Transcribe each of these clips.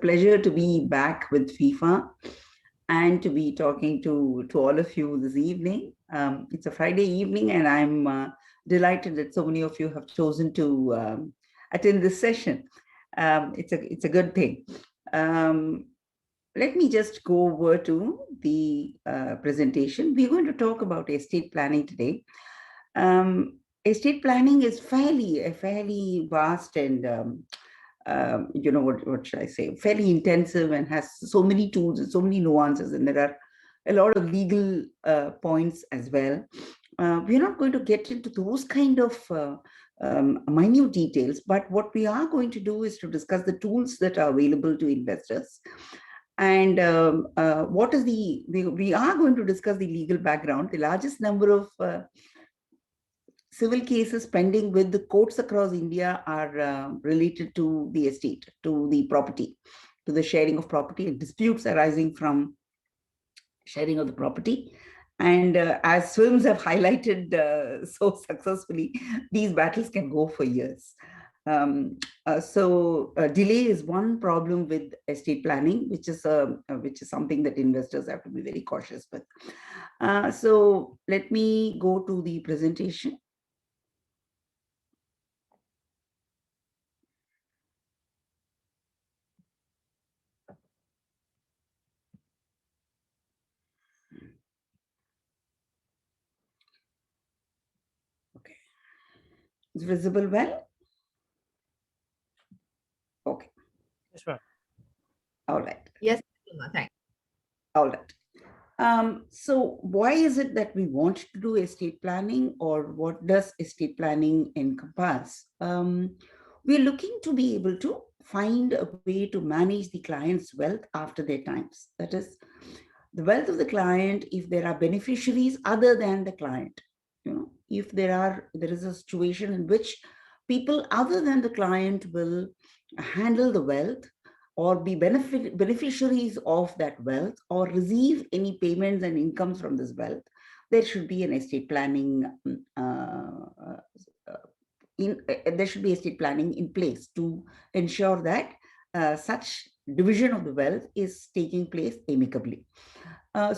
Pleasure to be back with FIFA and to be talking to all of you this evening. It's a Friday evening, and I'm delighted that so many of you have chosen to attend this session. It's a good thing. Um, Let me just go over to the presentation. We're going to talk about estate planning today. Estate planning is fairly vast and what should I say, fairly intensive and has so many tools and so many nuances, and there are a lot of legal points as well. We're not going to get into those kind of minute details, but what we are going to do is to discuss the tools that are available to investors. And what is we are going to discuss the legal background. The largest number of civil cases pending with the courts across India are related to the estate, to the property, to the sharing of property and disputes arising from sharing of the property. And as films have highlighted so successfully, these battles can go for years. Delay is one problem with estate planning, which is something that investors have to be very cautious with. So let me go to the presentation. Okay, it's visible well. Okay. Yes, ma'am. All right. Yes, thanks. All right. So why is it that we want to do estate planning, or what does estate planning encompass? We're looking to be able to find a way to manage the client's wealth after their times. That is, the wealth of the client, if there are beneficiaries other than the client. If there is a situation in which people other than the client will handle the wealth, or be beneficiaries of that wealth, or receive any payments and incomes from this wealth, there should be an estate planning there should be estate planning in place to ensure that such division of the wealth is taking place amicably. A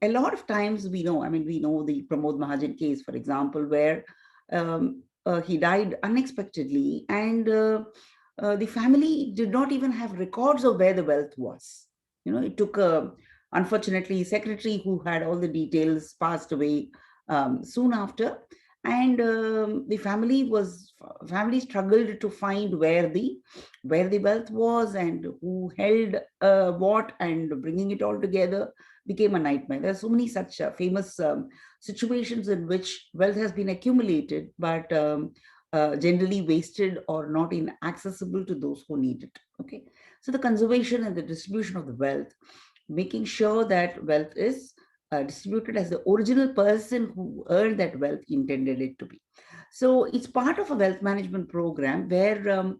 lot of times we know the Pramod Mahajan case, for example, where he died unexpectedly, and the family did not even have records of where the wealth was. It took unfortunately, secretary who had all the details passed away soon after, and the family struggled to find where the wealth was and who held what, and bringing it all together became a nightmare. There are so many such famous situations in which wealth has been accumulated, but generally wasted or not inaccessible to those who need it. Okay, so the conservation and the distribution of the wealth, making sure that wealth is distributed as the original person who earned that wealth intended it to be. So it's part of a wealth management program where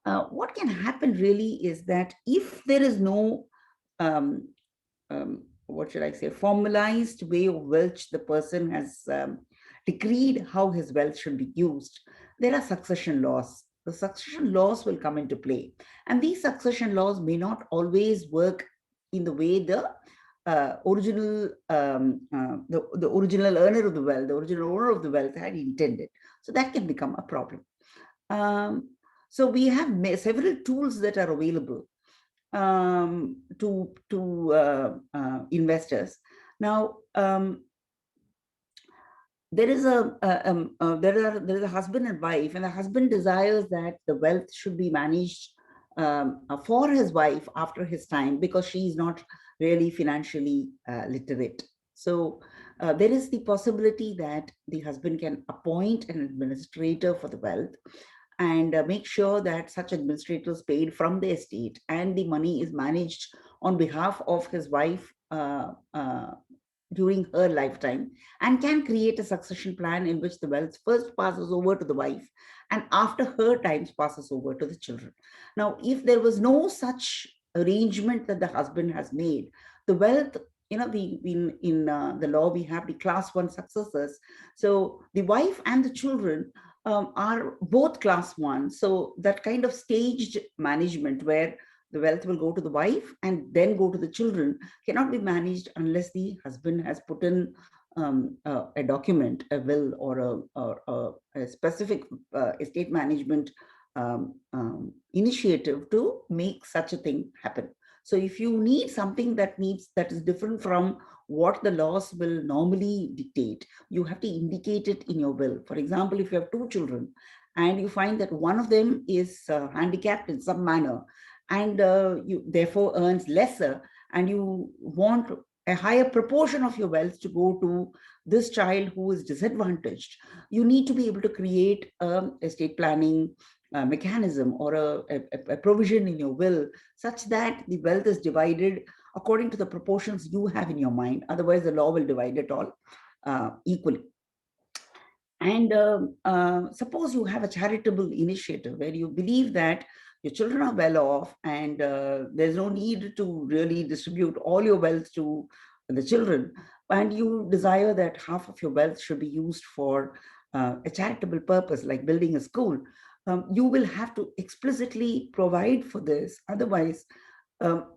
what can happen really is that if there is no what should I say, formalized way of which the person has decreed how his wealth should be used, there are succession laws. The succession laws will come into play, and these succession laws may not always work in the way the original the original earner of the wealth, the original owner of the wealth had intended. So that can become a problem. So we have several tools that are available to investors. Now, there is there is a husband and wife, and the husband desires that the wealth should be managed for his wife after his time, because she is not really financially literate. So there is the possibility that the husband can appoint an administrator for the wealth, and make sure that such administrators paid from the estate, and the money is managed on behalf of his wife during her lifetime, and can create a succession plan in which the wealth first passes over to the wife, and after her times passes over to the children. Now, if there was no such arrangement that the husband has made, the wealth, in the law we have the class 1 successors. So the wife and the children are both class one. So that kind of staged management where the wealth will go to the wife and then go to the children cannot be managed unless the husband has put in a document, a will, or a specific estate management initiative to make such a thing happen. So if you need something that is different from what the laws will normally dictate, you have to indicate it in your will. For example, if you have two children and you find that one of them is handicapped in some manner, and you therefore earns lesser, and you want a higher proportion of your wealth to go to this child who is disadvantaged, you need to be able to create a estate planning mechanism or a provision in your will such that the wealth is divided according to the proportions you have in your mind. Otherwise, the law will divide it all equally. And suppose you have a charitable initiative where you believe that your children are well off and there's no need to really distribute all your wealth to the children, and you desire that half of your wealth should be used for a charitable purpose like building a school. You will have to explicitly provide for this. Otherwise,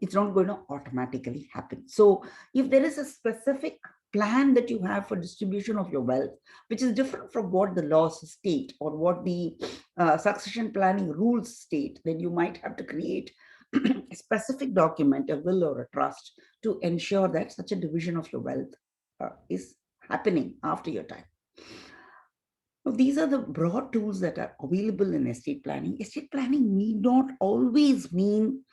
it's not going to automatically happen. So if there is a specific plan that you have for distribution of your wealth, which is different from what the laws state or what the succession planning rules state, then you might have to create a specific document, a will or a trust, to ensure that such a division of your wealth is happening after your time. So these are the broad tools that are available in estate planning. Estate planning need not always mean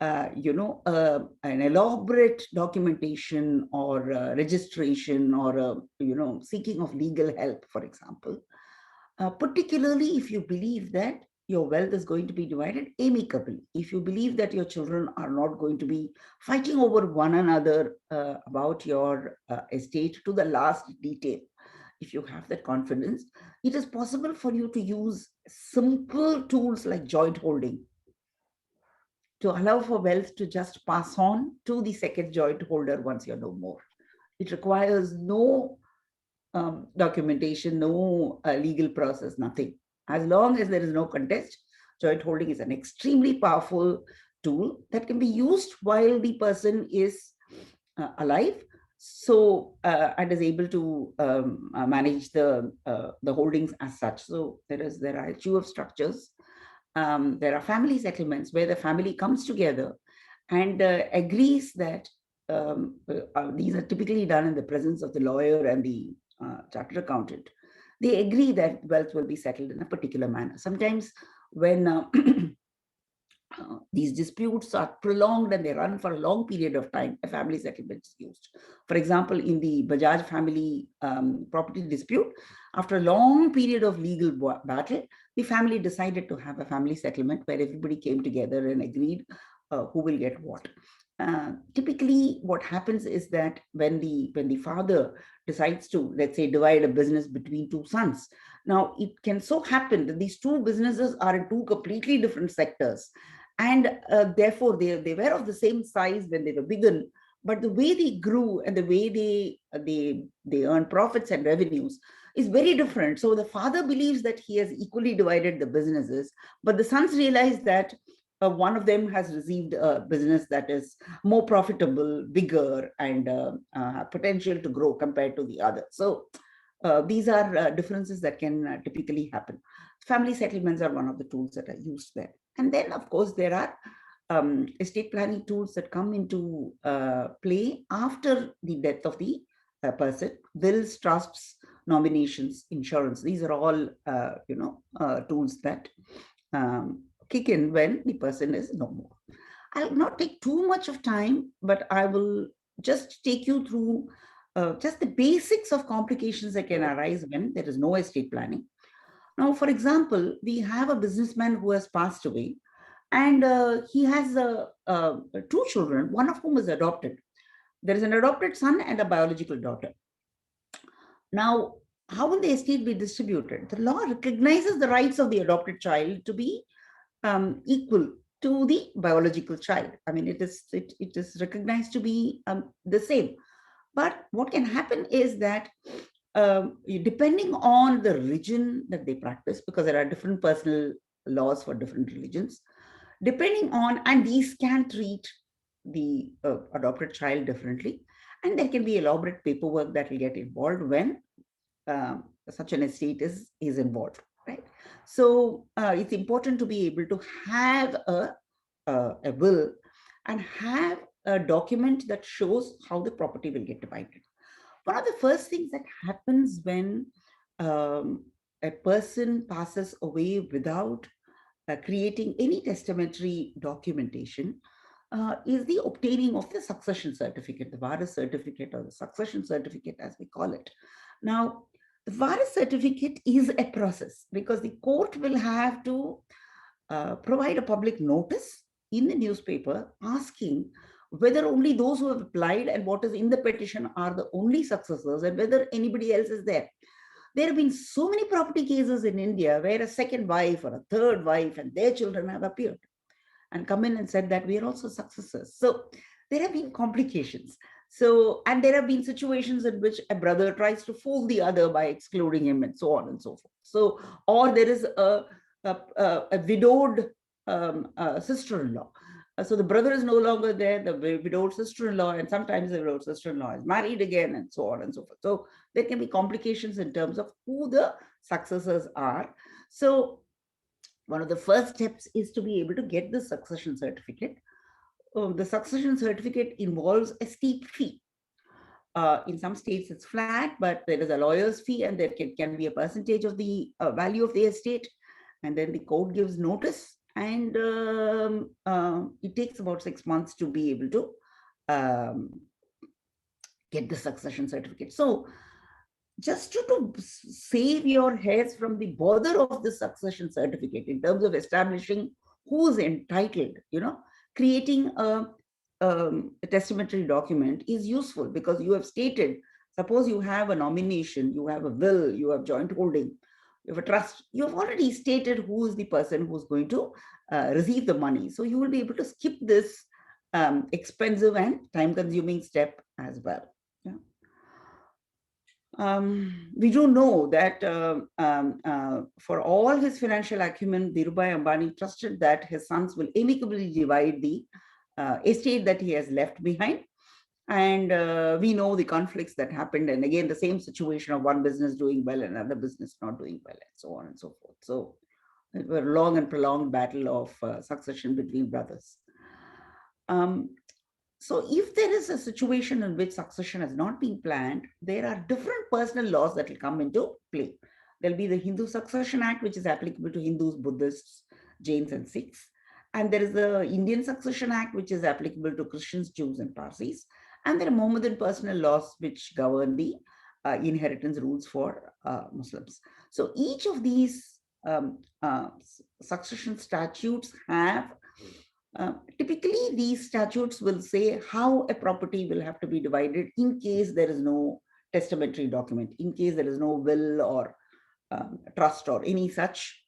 an elaborate documentation or registration or seeking of legal help, for example. Particularly if you believe that your wealth is going to be divided amicably, if you believe that your children are not going to be fighting over one another about your estate to the last detail. If you have that confidence, it is possible for you to use simple tools like joint holding to allow for wealth to just pass on to the second joint holder once you're no more. It requires no documentation, no legal process, nothing. As long as there is no contest, joint holding is an extremely powerful tool that can be used while the person is alive. So and is able to manage the holdings as such. So there are a few of structures. There are family settlements where the family comes together and agrees that these are typically done in the presence of the lawyer and the chartered accountant. They agree that wealth will be settled in a particular manner. Sometimes when these disputes are prolonged and they run for a long period of time, a family settlement is used. For example, in the Bajaj family property dispute, after a long period of legal battle, the family decided to have a family settlement where everybody came together and agreed who will get what. Typically, what happens is that when the father decides to, let's say, divide a business between two sons, now it can so happen that these two businesses are in two completely different sectors, and therefore they were of the same size when they were begun, but the way they grew and the way they earn profits and revenues is very different. So the father believes that he has equally divided the businesses, but the sons realize that one of them has received a business that is more profitable, bigger, and potential to grow compared to the other. So these are differences that can typically happen. Family settlements are one of the tools that are used there. And then, of course, there are estate planning tools that come into play after the death of the person. Wills, trusts, nominations, insurance. These are all, tools that kick in when the person is no more. I'll not take too much of time, but I will just take you through just the basics of complications that can arise when there is no estate planning. Now, for example, we have a businessman who has passed away, and he has two children, one of whom is adopted. There is an adopted son and a biological daughter. Now, how will the estate be distributed? The law recognizes the rights of the adopted child to be equal to the biological child. I mean, it is recognized to be the same. But what can happen is that depending on the religion that they practice, because there are different personal laws for different religions, depending on, and these can treat the adopted child differently. And there can be elaborate paperwork that will get involved when such an estate is involved, right? So it's important to be able to have a will and have a document that shows how the property will get divided. One of the first things that happens when a person passes away without creating any testamentary documentation is the obtaining of the succession certificate, the Varis certificate, or the succession certificate as we call it. Now, the Varis certificate is a process because the court will have to provide a public notice in the newspaper asking whether only those who have applied and what is in the petition are the only successors and whether anybody else is there. There have been so many property cases in India where a second wife or a third wife and their children have appeared and come in and said that we are also successors. So there have been complications. So, and there have been situations in which a brother tries to fool the other by excluding him and so on and so forth. So, or there is a widowed sister-in-law. So the brother is no longer there, the widowed sister-in-law, and sometimes the widowed sister-in-law is married again and so on and so forth. So there can be complications in terms of who the successors are. So one of the first steps is to be able to get the succession certificate. The succession certificate involves a steep fee. In some states it's flat, but there is a lawyer's fee and there can be a percentage of the value of the estate. And then the court gives notice, and it takes about 6 months to be able to get the succession certificate. So just to save your hairs from the bother of the succession certificate in terms of establishing who's entitled, creating a testamentary document is useful because you have stated, suppose you have a nomination, you have a will, you have joint holding, you have a trust, you have already stated who is the person who's going to receive the money. So you will be able to skip this expensive and time-consuming step as well. Yeah. We do know that for all his financial acumen, Dhirubhai Ambani trusted that his sons will amicably divide the estate that he has left behind. And we know the conflicts that happened. And again, the same situation of one business doing well and another business not doing well, and so on and so forth. So it was a long and prolonged battle of succession between brothers. So if there is a situation in which succession has not been planned, there are different personal laws that will come into play. There'll be the Hindu Succession Act, which is applicable to Hindus, Buddhists, Jains, and Sikhs. And there is the Indian Succession Act, which is applicable to Christians, Jews, and Parsis. And there are Mohammedan personal laws, which govern the inheritance rules for Muslims. So each of these succession statutes have typically, these statutes will say how a property will have to be divided in case there is no testamentary document, in case there is no will or trust or any such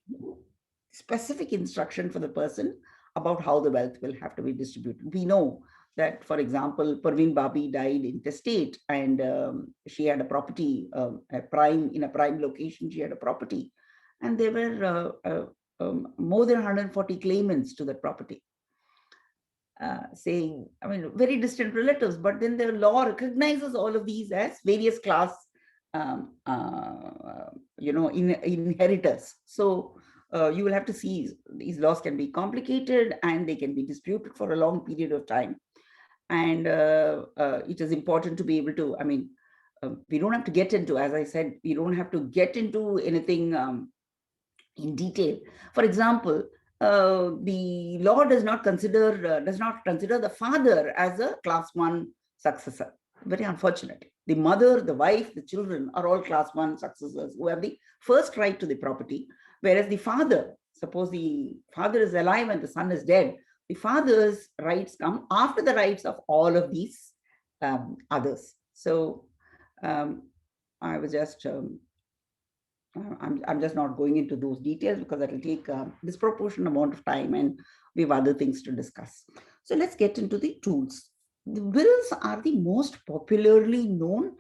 specific instruction for the person about how the wealth will have to be distributed. We know that, for example, Parveen Babi died intestate, and she had a property, in a prime location, she had a property, and there were more than 140 claimants to that property. Saying, very distant relatives, but then the law recognizes all of these as various class, inheritors. So you will have to see these laws can be complicated and they can be disputed for a long period of time. And it is important to be able to, we don't have to get into, as I said, we don't have to get into anything in detail. For example, the law does not consider the father as a class 1 successor. Very unfortunate. The mother, the wife, the children are all class 1 successors who have the first right to the property, whereas the father, suppose the father is alive and the son is dead, the father's rights come after the rights of all of these others. So I was just I'm just not going into those details because that will take a disproportionate amount of time and we have other things to discuss. So let's get into the tools. The wills are the most popularly known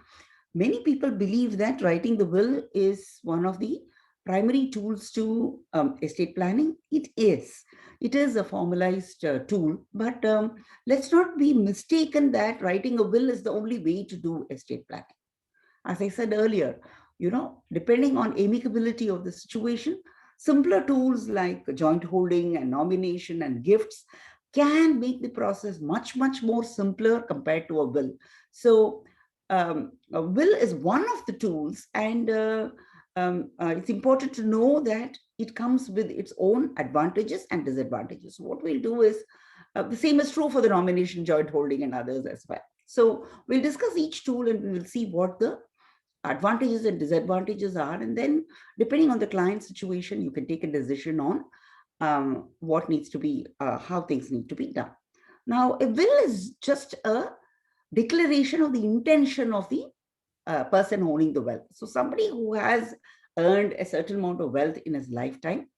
Many people believe that writing the will is one of the primary tools to estate planning. It is. It is a formalized tool, but let's not be mistaken that writing a will is the only way to do estate planning. As I said earlier, depending on amicability of the situation, simpler tools like joint holding and nomination and gifts can make the process much, much more simpler compared to a will. So a will is one of the tools, and it's important to know that it comes with its own advantages and disadvantages. So what we'll do is, the same is true for the nomination, joint holding, and others as well. So we'll discuss each tool and we will see what the advantages and disadvantages are. And then depending on the client situation, you can take a decision on what needs to be, how things need to be done. Now, a will is just a declaration of the intention of the person owning the wealth. So somebody who has earned a certain amount of wealth in his lifetime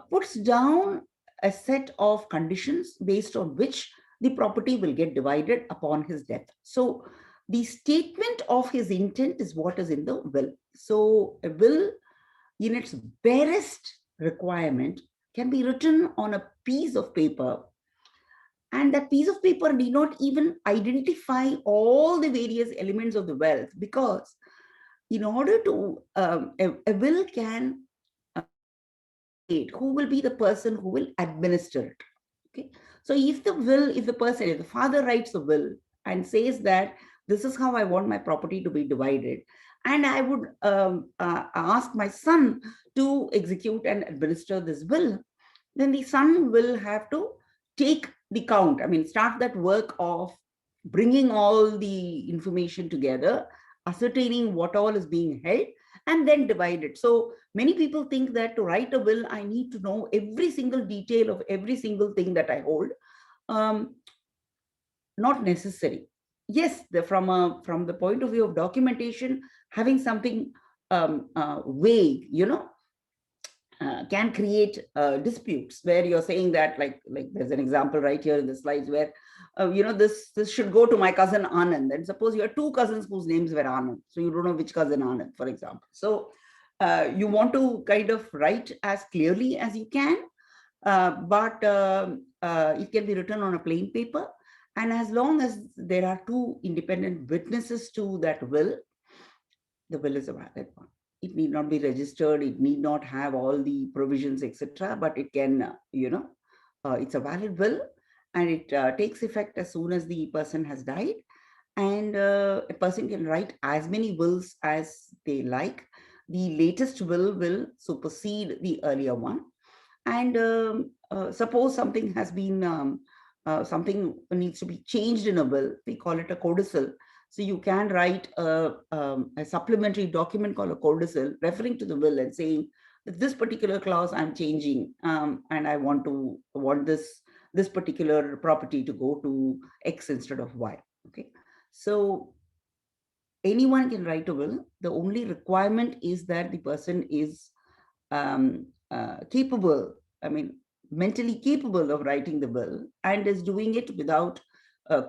puts down a set of conditions based on which the property will get divided upon his death. So the statement of his intent is what is in the will. So a will, in its barest requirement, can be written on a piece of paper, and that piece of paper need not even identify all the various elements of the wealth, because in order to a will can who will be the person who will administer it. Okay, so if the father writes the will and says that this is how I want my property to be divided, and I would ask my son to execute and administer this will, then the son will have to take the count. I mean, start that work of bringing all the information together, ascertaining what all is being held, and then divide it. So many people think that to write a will, I need to know every single detail of every single thing that I hold. Not necessary. Yes, from the point of view of documentation, having something vague, can create disputes where you're saying that, like there's an example right here in the slides where this should go to my cousin Anand, and suppose you have two cousins whose names were Anand, so you don't know which cousin Anand, for example. So you want to kind of write as clearly as you can, but it can be written on a plain paper, and as long as there are two independent witnesses to that will, the will is a valid one. It need not be registered, it need not have all the provisions, etc., but it can, it's a valid will, and it takes effect as soon as the person has died. And a person can write as many wills as they like. The latest will supersede the earlier one. And suppose something has been, something needs to be changed in a will, we call it a codicil. So you can write a supplementary document called a codicil referring to the will and saying that this particular clause I'm changing, and I want this particular property to go to X instead of Y. Okay, so anyone can write a will. The only requirement is that the person is capable, I mean, mentally capable of writing the will, and is doing it without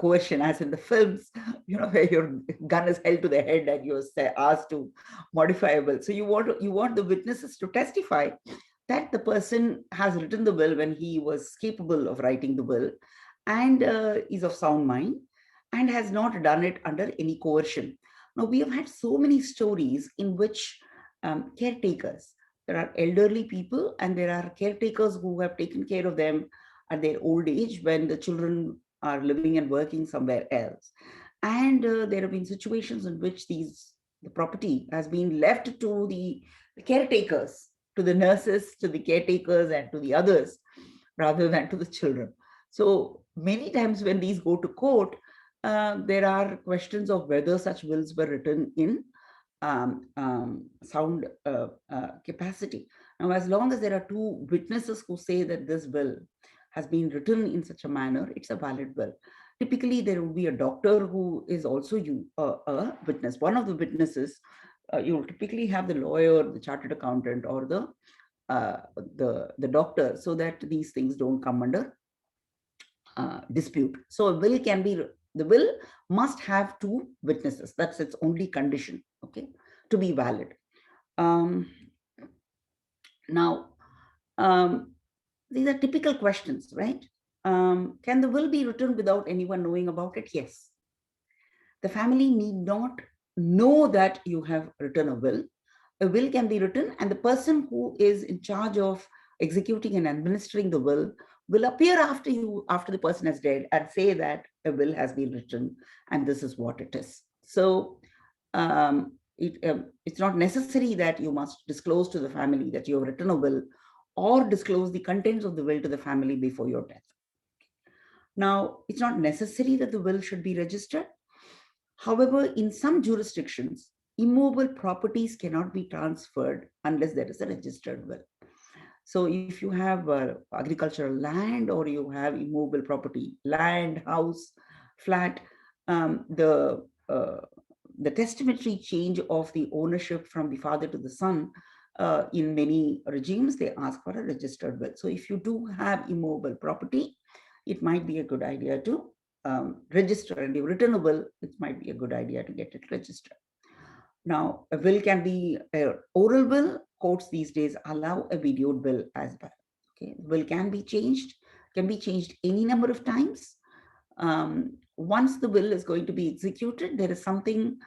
coercion, as in the films, where your gun is held to the head and you're asked to modify a will. So you want the witnesses to testify that the person has written the will when he was capable of writing the will, and is of sound mind, and has not done it under any coercion. Now, we have had so many stories in which caretakers, there are elderly people and there are caretakers who have taken care of them at their old age when the children are living and working somewhere else. And there have been situations in which the property has been left to the caretakers, to the nurses, to the caretakers, and to the others, rather than to the children. So many times when these go to court, there are questions of whether such wills were written in sound capacity. Now, as long as there are two witnesses who say that this will has been written in such a manner, it's a valid will. Typically, there will be a doctor who is also a witness. One of the witnesses, you will typically have the lawyer, the chartered accountant, or the doctor, so that these things don't come under dispute. So a will can be The will must have two witnesses. That's its only condition, okay, to be valid. Now, these are typical questions, right? Can the will be written without anyone knowing about it? Yes. The family need not know that you have written a will. A will can be written, and the person who is in charge of executing and administering the will appear after the person is dead and say that a will has been written and this is what it is. So it's not necessary that you must disclose to the family that you have written a will or disclose the contents of the will to the family before your death. Now, it's not necessary that the will should be registered. However, in some jurisdictions, immovable properties cannot be transferred unless there is a registered will. So if you have agricultural land or you have immovable property, land, house, flat, the testamentary change of the ownership from the father to the son, in many regimes, they ask for a registered will. So if you do have immovable property, it might be a good idea to register, and you've written a will, it might be a good idea to get it registered. Now, a will can be an oral will. Courts these days allow a videoed will as well. Okay, will can be changed any number of times. Once the will is going to be executed, there is something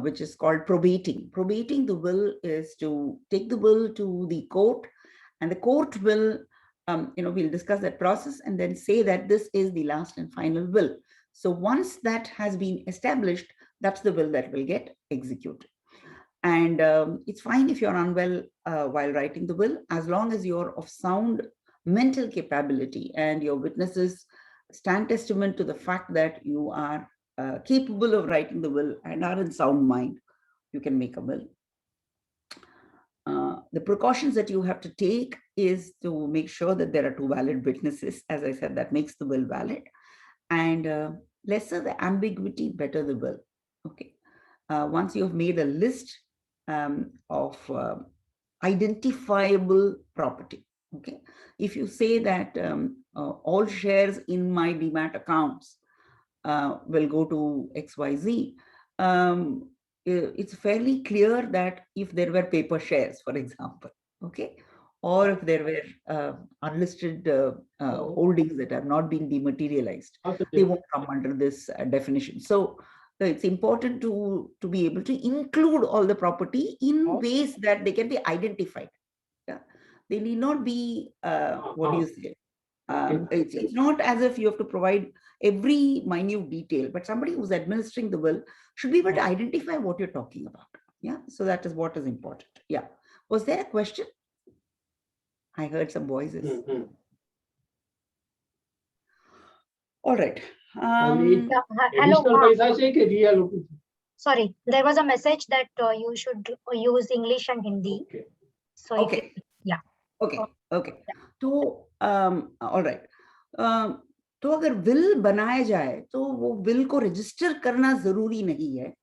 which is called probating. Probating the will is to take the will to the court, and the court will, we'll discuss that process and then say that this is the last and final will. So once that has been established, that's the will that will get executed. And it's fine if you're unwell while writing the will, as long as you're of sound mental capability and your witnesses stand testament to the fact that you are capable of writing the will and are in sound mind, you can make a will. The precautions that you have to take is to make sure that there are two valid witnesses. As I said, that makes the will valid. And lesser the ambiguity, better the will. Okay. Once you've made a list of identifiable property, okay, if you say that all shares in my demat accounts will go to XYZ, it's fairly clear that if there were paper shares, for example, okay, or if there were unlisted holdings that have not been dematerialized, they won't come under this definition. So it's important to be able to include all the property in ways that they can be identified. Yeah, they need not be what do you say? It's not as if you have to provide every minute detail, but somebody who's administering the will should be able to identify what you're talking about. Yeah, so that is what is important. Yeah. Was there a question? I heard some voices. All right. Hello. Sorry, there was a message that you should use English and Hindi. Okay. So okay. Yeah. Okay. Okay. तो all right. तो अगर will बनाया जाए तो वो will को register करना जरूरी नहीं है,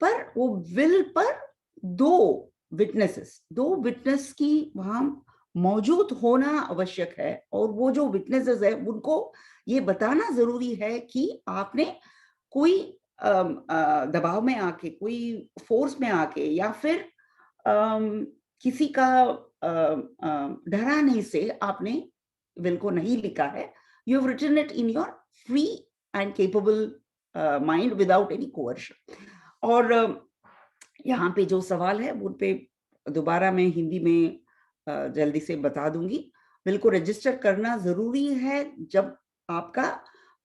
पर वो विल पर दो विटनेस की वहां मौजूद होना आवश्यक है, और वो जो विटनेसेस है उनको ये बताना जरूरी है कि आपने कोई दबाव में आके, कोई फोर्स में आके, या फिर किसी का डराने से आपने विल को नहीं लिखा है. You have written it in your free and capable mind without any coercion. और यहाँ पे जो सवाल है उन पे दोबारा मैं हिंदी में जल्दी से बता दूंगी. विल को रजिस्टर करना जरूरी है जब आपका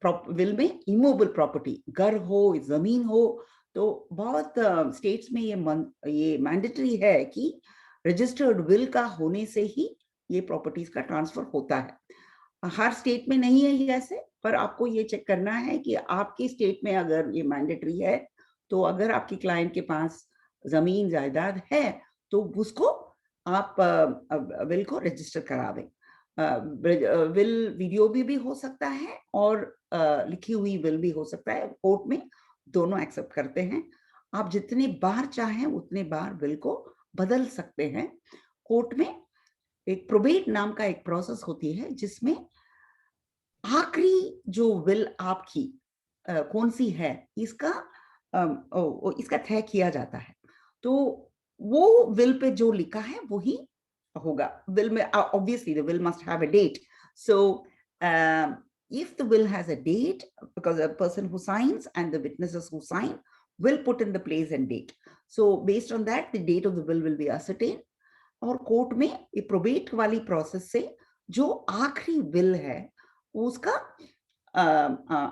विल में इमूवेबल प्रॉपर्टी, घर हो, जमीन हो, तो बहुत स्टेट्स में ये मैंडेटरी है कि रजिस्टर्ड विल का होने से ही ये प्रॉपर्टीज का ट्रांसफर होता है. हर स्टेट में नहीं है ये ऐसे, पर आपको ये चेक करना है कि आपके स्टेट में अगर ये मैंडेटरी है, तो अगर आपकी क्लाइंट के पास जमीन जायदाद है तो उसको आप विल को रजिस्टर करा दें. विल वीडियो भी हो सकता है और लिखी हुई विल भी हो सकता है. कोर्ट में दोनों एक्सेप्ट करते हैं. आप जितने बार चाहें उतने बार विल को बदल सकते हैं. कोर्ट में एक प्रोबेट नाम का एक प्रोसेस होती है जिसमें आखिरी जो विल आपकी कौन सी है, इसका इसका तय किया जाता है। तो वो विल पे जो लिखा है वही होगा। विल में obviously the will must have a date, so if the will has a date, because a person who signs and the witnesses who sign will put in the place and date, so based on that the date of the will be ascertained, और court में ये probate वाली process से जो आखिरी will है उसका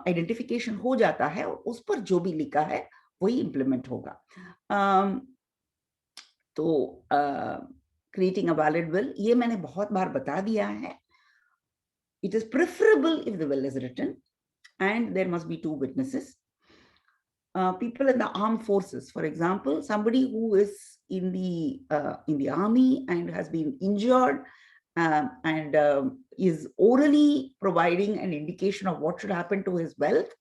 identification हो जाता है और उस पर जो भी लिखा है वही इंप्लीमेंट होगा। तो क्रिएटिंग अ वैलिड विल, ये मैंने बहुत बार बता दिया है। It is preferable if the will is written and there must be 2 witnesses. People in the armed forces, for example, somebody who is in the army and has been injured and is orally providing an indication of what should happen to his wealth,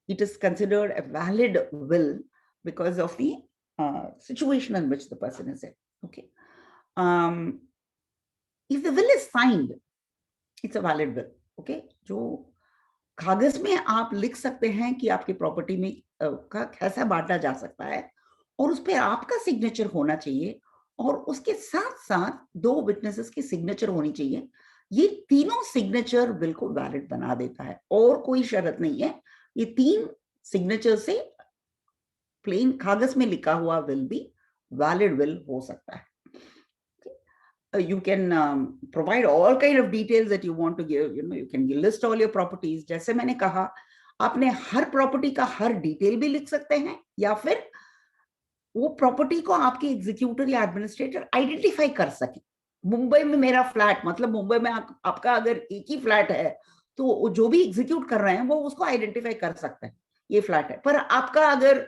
it is considered a valid will because of the situation in which the person is in. Okay. If the will is signed, it's a valid will. Okay. जो कागज में आप लिख सकते हैं कि आपकी property में का कैसा बांटा जा सकता है और उस पर आपका सिग्नेचर होना चाहिए और उसके साथ साथ 2 विटनेसेस की सिग्नेचर होनी चाहिए। ये तीनों सिग्नेचर विल को वैलिड बना देता है और कोई शर्त नहीं है। ये 3 सिग्नेचर से प्लेन कागज में लिखा हुआ विल भी वैलिड विल हो सकता है। You can provide all kind of details that you want to give, you can list all your properties। जैसे मैंने कहा, आपने हर प्रॉपर्टी का हर डिटेल भी लिख सकते हैं या फिर वो प्रॉपर्टी को आपके एग्जीक्यूटर या एडमिनिस्ट्रेटर आइडेंटिफाई कर सके। मुंबई में मेरा फ्लैट, मतलब मुंबई में आपका अगर एक ही फ्लैट है तो जो भी एग्जीक्यूट कर रहे हैं वो उसको आइडेंटिफाई कर सकते हैं ये फ्लैट है। पर आपका अगर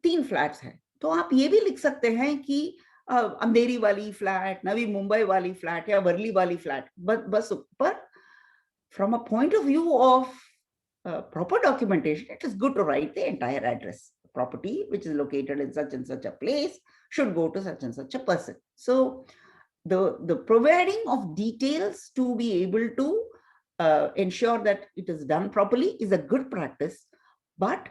3 फ्लैट्स है तो आप ये भी लिख सकते हैं कि अंधेरी वाली फ्लैट, नवी मुंबई वाली फ्लैट या वर्ली वाली फ्लैट, बस पर from a point of view of proper documentation, it is good to write the entire address. Property which is located in such and such a place should go to such and such a person. So the providing of details to be able to ensure that it is done properly is a good practice, but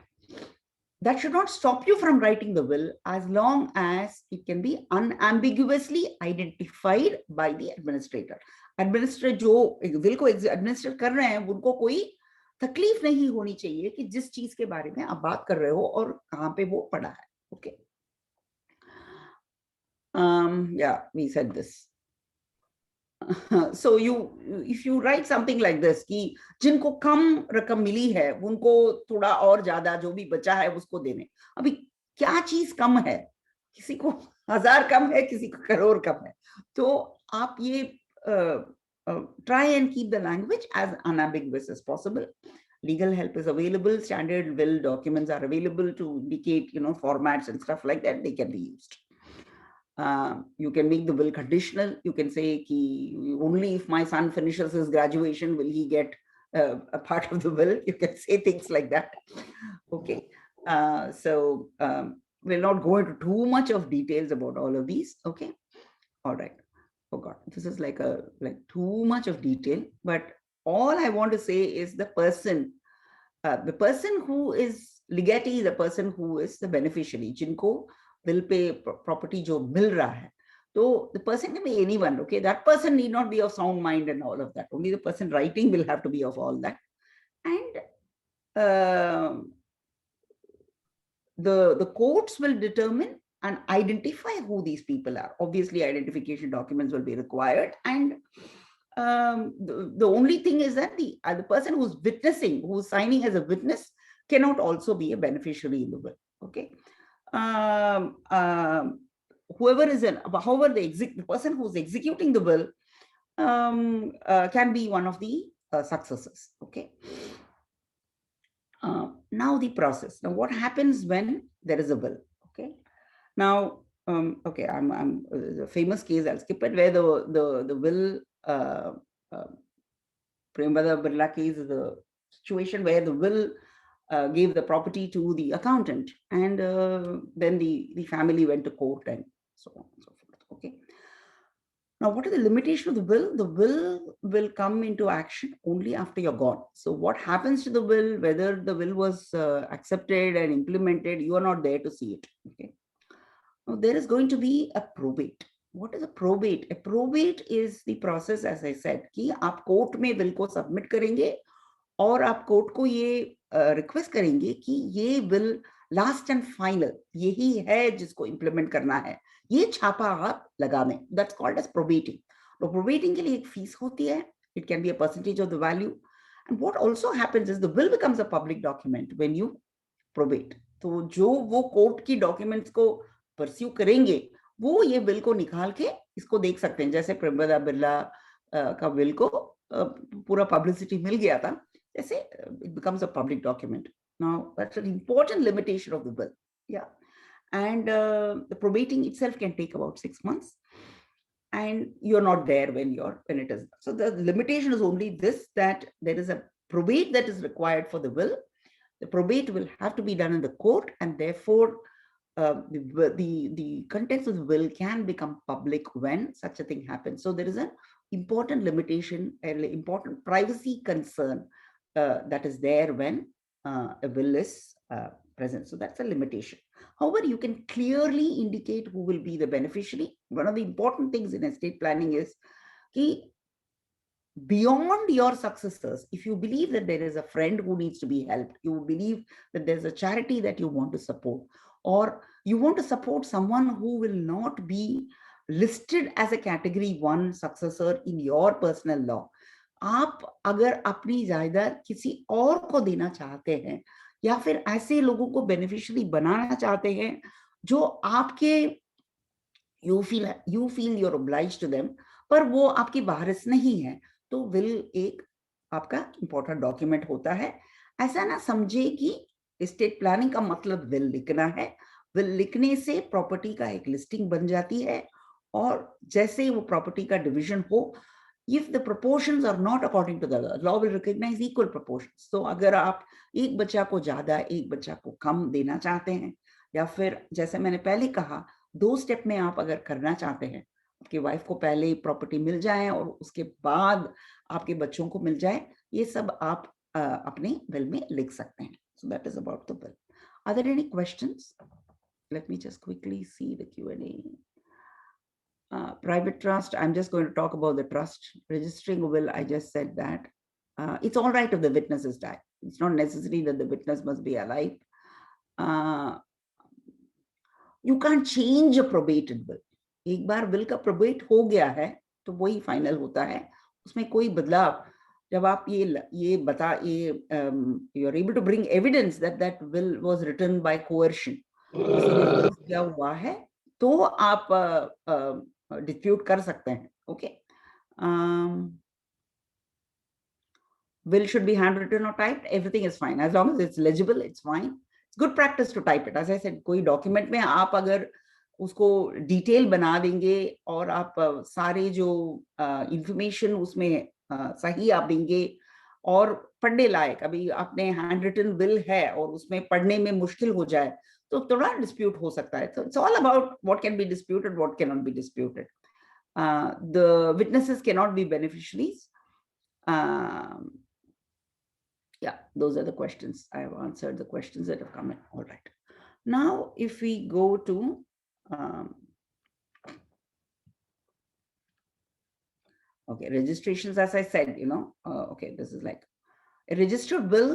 that should not stop you from writing the will as long as it can be unambiguously identified by the administrator. Administrator जो will को administer कर रहे हैं उनको कोई तकलीफ नहीं होनी चाहिए कि जिस चीज के बारे में आप बात कर रहे हो और कहाँ पे वो पड़ा है। Okay. Yeah, we said this. So if you write something like this कि जिनको कम रकम मिली है उनको थोड़ा और ज्यादा जो भी बचा है उसको देने। अभी क्या चीज कम है, किसी को 1000 कम है, किसी को करोड़ कम है, तो आप ये try and keep the language as unambiguous as possible. Legal help is available, standard will documents are available to indicate formats and stuff like that, they can be used. You can make the will conditional. You can say ki only if my son finishes his graduation will he get a part of the will. You can say things like that. Okay. So we'll not go into too much of details about all of these. Okay. All right. Oh God, this is like too much of detail. But all I want to say is the person who is legatee, the person who is the beneficiary, जिनको will पे property जो मिल रहा है, तो the person can be anyone. Okay, that person need not be of sound mind and all of that. Only the person writing will have to be of all that. And the courts will determine and identify who these people are. Obviously, identification documents will be required, and the only thing is that the person who's witnessing, who's signing as a witness, cannot also be a beneficiary in the will. Okay. Whoever is in, however, the person who's executing the will can be one of the successors. Okay. Now the process. Now, what happens when there is a will? Okay. Now, okay, I'm a famous case. I'll skip it, where the will. Premwada Birla case is the situation where the will gave the property to the accountant, and then the family went to court and so on and so forth. Okay. Now, what is the limitation of the will? The will come into action only after you're gone. So what happens to the will, whether the will was accepted and implemented, you are not there to see it. Okay. Now, there is going to be a probate. What is a probate? A probate is the process, as I said, कि आप court में will को submit करेंगे और आप court को ये request करेंगे कि ये will लास्ट एंड फाइनल यही है जिसको इम्प्लीमेंट करना है, ये छापा आप लगा दें. That's called as probating. तो प्रोबेटिंग के लिए एक फीस होती है. It can be a percentage of the value. And what also happens is the will becomes a public document when you probate. तो जो वो कोर्ट की डॉक्यूमेंट्स को परस्यू करेंगे वो ये विल को निकाल के इसको देख सकते हैं. जैसे प्रेमदा बिरला का विल को पूरा पब्लिसिटी मिल गया था, जैसे it becomes a public document. Now, that's an important limitation of the bill. Yeah. And the probating itself can take about 6 months. And you're not there when it is. So the limitation is only this, that there is a probate that is required for the will. The probate will have to be done in the court, and therefore the contents of the will can become public when such a thing happens. So there is an important limitation, an important privacy concern that is there when a will is present. So that's a limitation. However, you can clearly indicate who will be the beneficiary. One of the important things in estate planning is that beyond your successors, if you believe that there is a friend who needs to be helped, you believe that there's a charity that you want to support, or you want to support someone who will not be listed as a category 1 successor in your personal law, आप अगर अपनी जायदाद किसी और को देना चाहते हैं या फिर ऐसे लोगों को बेनिफिशियरी बनाना चाहते हैं जो आपके you feel you're obliged to them, पर वो आपकी वारिस नहीं है, तो विल एक आपका इंपॉर्टेंट डॉक्यूमेंट होता है. ऐसा ना समझे कि एस्टेट प्लानिंग का मतलब विल लिखना है. विल लिखने से प्रॉपर्टी का एक लिस्टिंग बन जाती है, और जैसे वो प्रॉपर्टी का डिवीजन हो, if the proportions are not according to the law will recognize equal proportions. तो अगर आप एक बच्चा को ज्यादा एक बच्चा को कम देना चाहते हैं, या फिर जैसे मैंने पहले कहा 2 स्टेप में आप अगर करना चाहते हैं, आपकी वाइफ को पहले प्रॉपर्टी मिल जाए और उसके बाद आपके बच्चों को मिल जाए, ये सब आप अपने विल में लिख सकते हैं. So that is about the will. Are there any questions? Let me just quickly see the Q&A. Private trust, I'm just going to talk about the trust. Registering a will, I just said that. It's all right if the witnesses die. It's not necessary that the witness must be alive. You can't change a probated will. एक बार will का probate हो गया है तो वही final होता है, उसमें कोई बदलाव. जब आप ये बता you're able to bring evidence that that will was written by coercion, किसी ने force किया हुआ है, तो आप dispute कर सकते हैं. Okay. Will should be handwritten or typed. Everything is fine as long as it's legible. It's fine. It's good practice to type it. As I said, कोई document में आप अगर उसको डिटेल बना देंगे और आप सारे जो इंफॉर्मेशन उसमें सही आप देंगे और पढ़ने लायक, अभी आपने हैंड रिटन विल है और उसमें पढ़ने में मुश्किल हो जाए तो थोड़ा डिस्प्यूट हो सकता है. तो it's all about what can be disputed, what can not be disputed. The witnesses can not be beneficiaries. Yeah, those are the questions. I have answered the questions that have come in. All right. Now, if we go to okay, registrations, as I said, okay, this is like a registered will.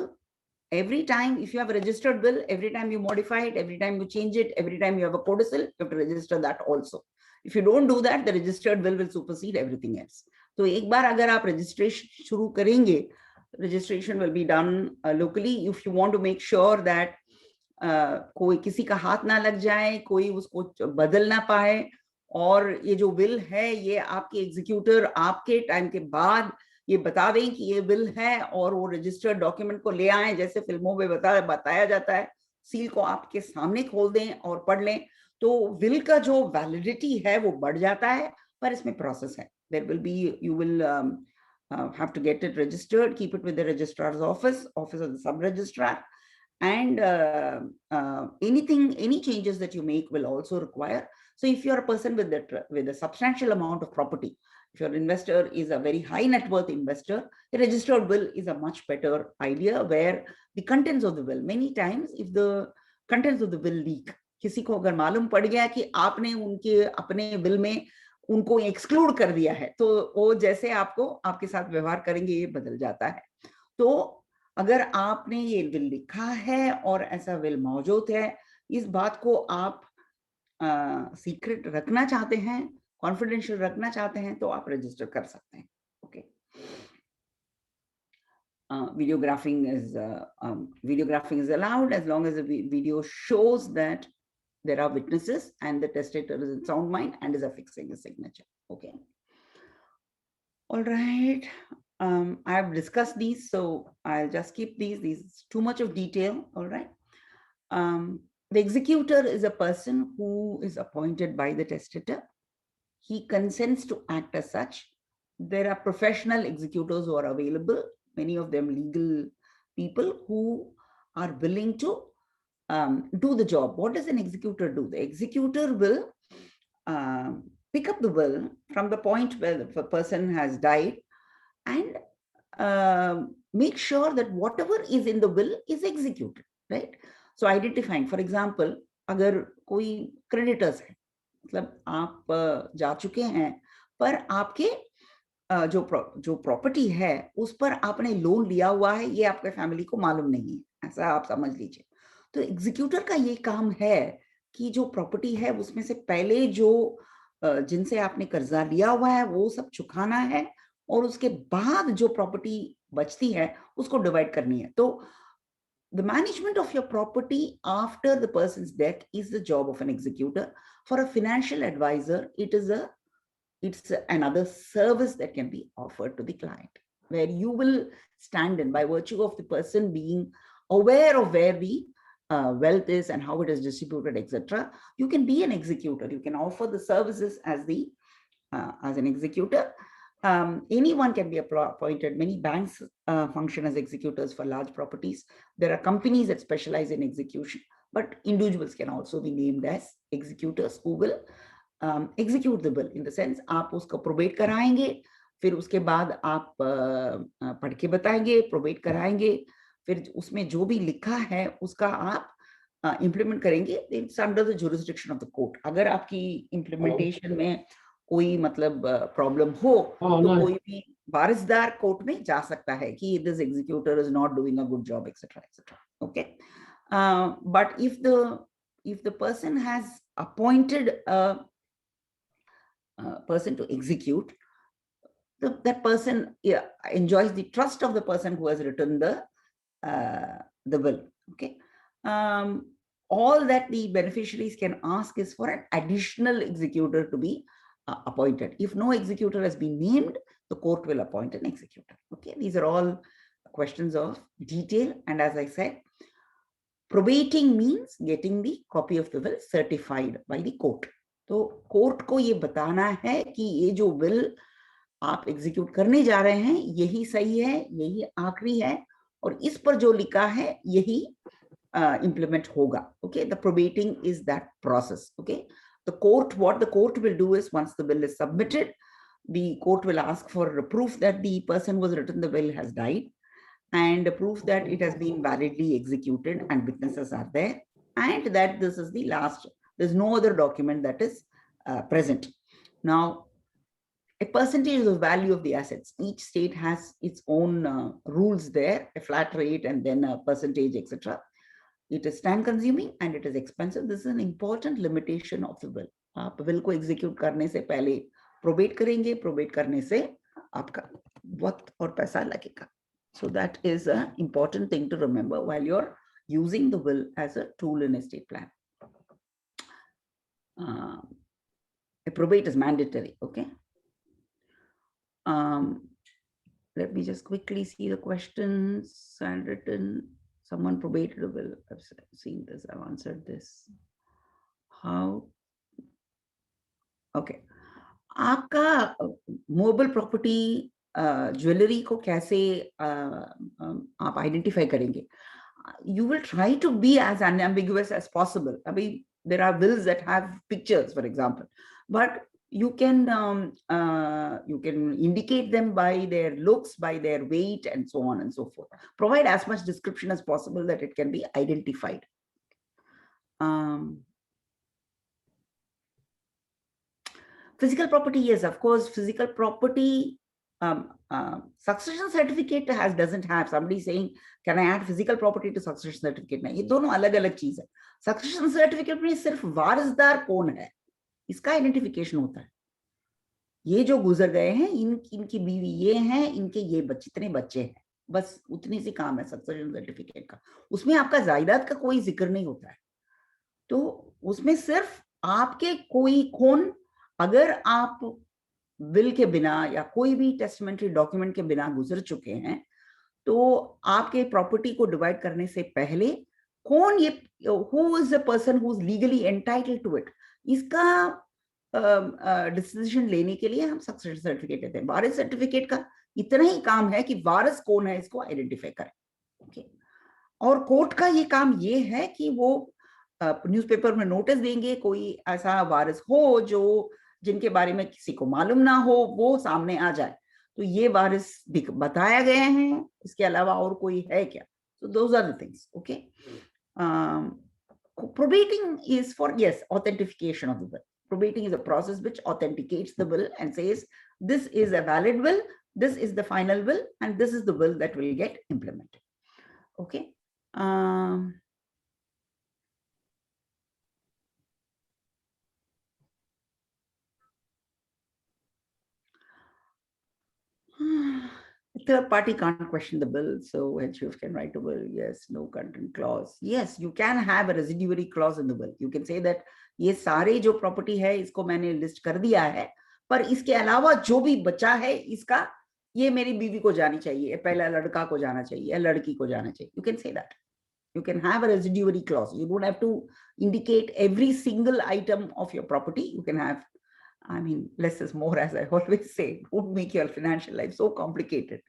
Every time, if you have a registered will, every time you modify it, every time you change it, every time you have a codicil, you have to register that also. If you don't do that, the registered will supersede everything else. तो एक बार अगर आप registration शुरू करेंगे, registration will be done locally. If you want to make sure that कोई किसी का हाथ ना लग जाए, कोई उसको बदल ना पाए, और ये जो विल है ये आपके एग्जीक्यूटर आपके टाइम के बाद ये बता दें कि ये विल है, और वो रजिस्टर्ड डॉक्यूमेंट को ले आए, जैसे फिल्मों में बताया जाता है, सील को आपके सामने खोल दें और पढ़ लें, तो विल का जो वैलिडिटी है वो बढ़ जाता है. पर इसमें प्रोसेस है. There will be, you will have to get it registered, keep it with the registrar's office of the sub-registrar, and any changes that you make will also require So if you're a person with a substantial amount of property, if your investor is a very high net worth investor, a registered will is a much better idea, where the contents of the will, many times if the contents of the will leak, किसी को अगर मालूम पड़ गया कि आपने उनके अपने विल में उनको एक्सक्लूड कर दिया है, तो वो जैसे आपको आपके साथ व्यवहार करेंगे ये बदल जाता है। तो अगर आपने ये विल लिखा है और ऐसा विल मौजूद है, इस बात को आप सीक्रेट रखना चाहते हैं, कॉन्फिडेंशियल रखना चाहते हैं, तो आप रजिस्टर कर सकते हैं। Okay, videographing is allowed as long as the video shows that there are witnesses and the testator is in sound mind and is affixing a signature. Okay, all right. I have discussed these, so I'll just keep these is too much of detail. All right. The executor is a person who is appointed by the testator. He consents to act as such. There are professional executors who are available, many of them legal people who are willing to do the job. What does an executor do? The executor will pick up the will from the point where the person has died and make sure that whatever is in the will is executed, right? So identifying, for example, अगर कोई creditors है, मतलब आप जा चुके हैं पर आपके जो प्रॉपर्टी है उस पर आपने लोन लिया हुआ है, ये आपके फैमिली को मालूम नहीं है, ऐसा आप समझ लीजिए। तो एग्जीक्यूटर का ये काम है कि जो प्रॉपर्टी है उसमें से पहले जो जिनसे आपने कर्जा लिया हुआ है वो सब चुकाना है और उसके बाद जो प्रॉपर्टी बचती है उसको डिवाइड करनी है। तो the management of your property after the person's death is the job of an executor. For a financial advisor, it's another service that can be offered to the client, where you will stand in by virtue of the person being aware of where the wealth is and how it is distributed, etc. You can be an executor. You can offer the services as an executor. Anyone can be appointed. Many banks function as executors for large properties. There are companies that specialize in execution, but individuals can also be named as executors who will execute the will, in the sense आप उसको probate कराएंगे, फिर उसके बाद आप पढ़ के बताएंगे, प्रोबेट कराएंगे, फिर उसमें जो भी लिखा है उसका आप इम्प्लीमेंट करेंगे। It's under the jurisdiction of the court. अगर आपकी इम्प्लीमेंटेशन में कोई मतलब प्रॉब्लम हो तो कोई भी वारिसदार कोर्ट में जा सकता है कि this executor is not doing a good job, etcetera etcetera. Okay, but if the person has appointed a person to execute, that person enjoys the trust of the person who has written the will. Okay, all that the beneficiaries can ask is for an additional executor to be appointed. If no executor has been named, the court will appoint an executor. Okay, these are all questions of detail, and as I said, probating means getting the copy of the will certified by the court. तो court को ये बताना है कि ये जो will आप execute करने जा रहे हैं यही सही है, यही आखिरी है, और इस पर जो लिखा है यही implement होगा. Okay, the probating is that process. Okay, the court, what the court will do is, once the will is submitted, the court will ask for proof that the person who has written the will has died, and proof that it has been validly executed and witnesses are there, and that this is the last, there's no other document that is present. Now, a percentage of the value of the assets, each state has its own rules there, a flat rate and then a percentage, etc. It is time consuming and it is expensive. This is an important limitation of the will. आप will को execute करने से पहले probate करेंगे, probate करने से आपका वक्त और पैसा लगेगा. So that is an important thing to remember while you're using the will as a tool in estate plan. A probate is mandatory. Okay. Let me just quickly see the questions and written. Someone probated a will. I've seen this. I've answered this. How? Okay. आपका mobile property jewellery को कैसे आप identify करेंगे? You will try to be as unambiguous as possible. अभी There are wills that have pictures, for example, but you can indicate them by their looks, by their weight, and so on and so forth. Provide as much description as possible that it can be identified. Physical property, yes, of course, physical property. Succession certificate doesn't have somebody saying, can I add physical property to succession certificate? नहीं, ये दोनों अलग अलग चीज है. Succession certificate में सिर्फ वारिसदार कौन है इसका आइडेंटिफिकेशन होता है. ये जो गुजर गए हैं, इनकी बीवी ये हैं, इनके ये इतने बच्चे हैं, बस उतनी सी काम है सक्सेशन सर्टिफिकेट का. उसमें आपका जायदाद का कोई जिक्र नहीं होता है. तो उसमें सिर्फ आपके कोई खून, अगर आप विल के बिना या कोई भी टेस्टामेंटरी डॉक्यूमेंट के बिना गुजर चुके हैं, तो आपके प्रॉपर्टी को डिवाइड करने से पहले कौन ये, who is the person who is legally entitled to it, इसका डिसीजन लेने के लिए हम सक्सेशन सर्टिफिकेट देते हैं. वारिस सर्टिफिकेट का इतना ही काम है कि वारिस कौन है इसको आइडेंटिफाई करें. ओके. और कोर्ट का ये काम ये है कि वो न्यूज़पेपर में नोटिस देंगे, कोई ऐसा वारिस हो जो जिनके बारे में किसी को मालूम ना हो, वो सामने आ जाए, तो ये वारिस बताया गया है, इसके अलावा और कोई है क्या. So those are the things. Okay. Probating is for, yes, authentication of the will. Probating is a process which authenticates the will and says this is a valid will, this is the final will, and this is the will that will get implemented. Okay. Third party can't question the bill, so HUF can write a will. Yes, no content clause. Yes, you can have a residuary clause in the will. You can say that ये सारे जो property है इसको मैंने list कर दिया है, पर इसके अलावा जो भी बचा है इसका, ये मेरी बीवी को जानी चाहिए, पहला लड़का को जाना चाहिए, लड़की को जाना चाहिए. You can say that. You can have a residuary clause. You don't have to indicate every single item of your property. You can have, I mean, less is more, as I always say. Don't make your financial life so complicated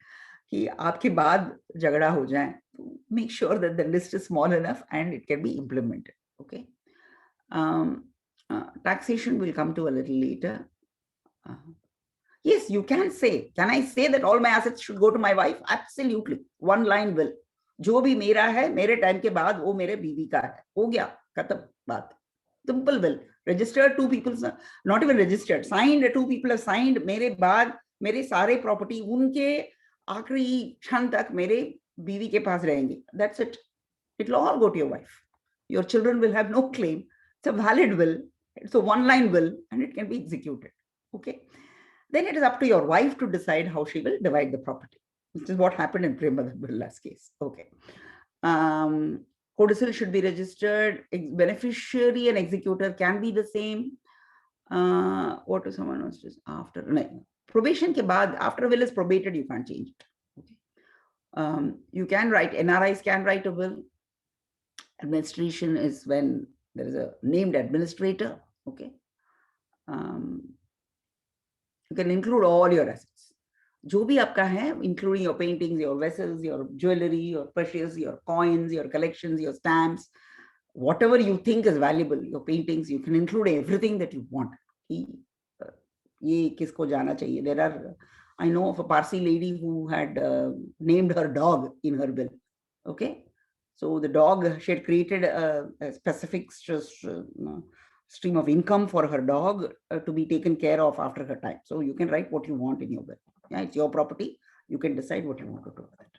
कि आपके बाद झगड़ा हो जाए. Make sure that the list is small enough and it can be implemented. Okay. Taxation will come to a little later. Yes, you can say, can I say that all my assets should go to my wife? Absolutely. One line will. जो भी मेरा है मेरे time के बाद वो मेरे बीवी का है, हो गया, खत्म बात. Simple will. Registered, two people, not even registered, signed, two people have signed. मेरे बाद मेरे सारे प्रॉपर्टी उनके आखिरी क्षण तक मेरे बीवी के पास रहेंगे. That's it. It will all go to your wife. Your children will have no claim. It's a valid will. It's a one-line will, and it can be executed. Okay. Then it is up to your wife to decide how she will divide the property, which is what happened in Premada Birla's case. Okay. Codicil should be registered. Beneficiary and executor can be the same. What if someone wants to after probation ke baad, after will is probated, you can't change it. Okay. You can write, NRIs can write a will. Administration is when there is a named administrator. Okay. You can include all your assets. जो भी आपका है, including your paintings, your vessels, your jewelry, your precious, your coins, your collections, your stamps, whatever you think is valuable, your paintings, you can include everything that you want. ये किसको जाना चाहिए? There are, I know of a Parsi lady who had named her dog in her will. Okay. So the dog, she had created a specific stream of income for her dog to be taken care of after her time. So you can write what you want in your will. Yeah, it's your property. You can decide what you want to do with it.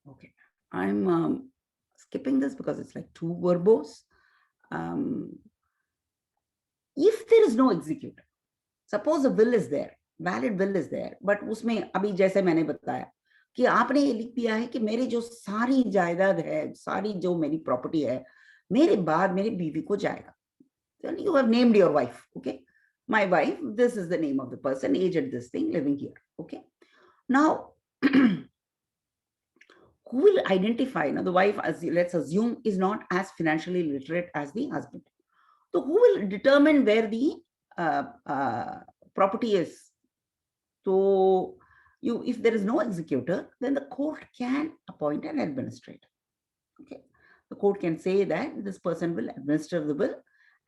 Okay, I'm skipping this because it's like too verbose. If there is no executor, suppose a will is there, valid will is there, but उसमें अभी जैसे मैंने बताया कि आपने ये लिख दिया है कि मेरे जो सारी जायदाद है, सारी जो मेरी प्रॉपर्टी है, मेरे बाद मेरी बीवी को जाएगा. Then you have named your wife. Okay. My wife, this is the name of the person, aged this thing, living here. Okay. Now, who will identify? Now, the wife, as let's assume, is not as financially literate as the husband. So, who will determine where the property is? So, if there is no executor, then the court can appoint an administrator. Okay, the court can say that this person will administer the will,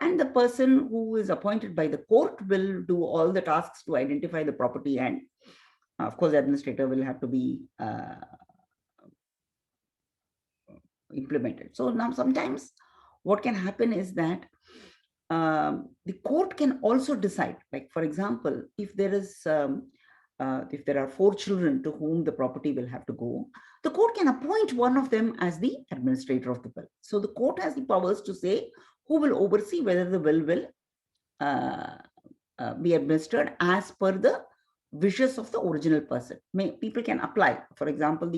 and the person who is appointed by the court will do all the tasks to identify the property, and of course, the administrator will have to be implemented. So now sometimes what can happen is that the court can also decide, like for example, if there are 4 children to whom the property will have to go, the court can appoint one of them as the administrator of the will. So the court has the powers to say who will oversee whether the will be administered as per the wishes of the original person. People can apply. For example,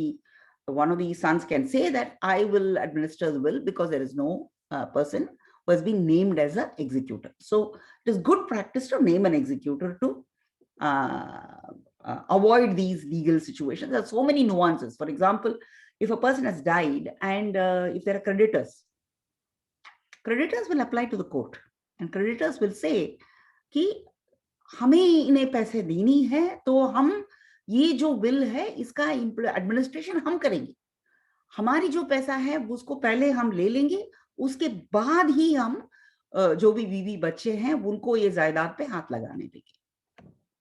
one of the sons can say that I will administer the will because there is no person who has been named as an executor. So it is good practice to name an executor to avoid these legal situations. There are so many nuances. For example, if a person has died and if there are creditors will apply to the court, and creditors will say कि हमें इन्हें पैसे देनी है तो हम ये जो बिल है इसका एडमिनिस्ट्रेशन हम करेंगे, हमारी जो पैसा है उसको पहले हम ले लेंगे, उसके बाद ही हम जो भी बीवी बच्चे हैं उनको ये जायदाद पे हाथ लगाने देंगे.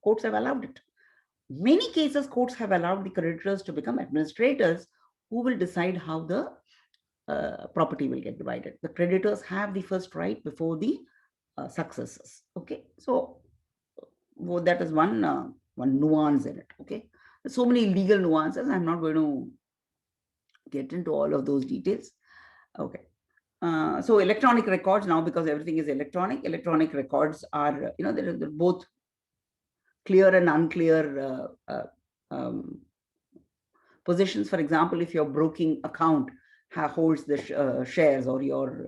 Courts have allowed it. Many cases courts have allowed the creditors to become administrators who will decide how the property will get divided. The creditors have the first right before the successors. Okay, so that is one nuance in it. Okay, there's so many legal nuances. I'm not going to get into all of those details. Okay, so electronic records now, because everything is electronic records are, they're both clear and unclear positions. For example, if your broking account holds the shares, or your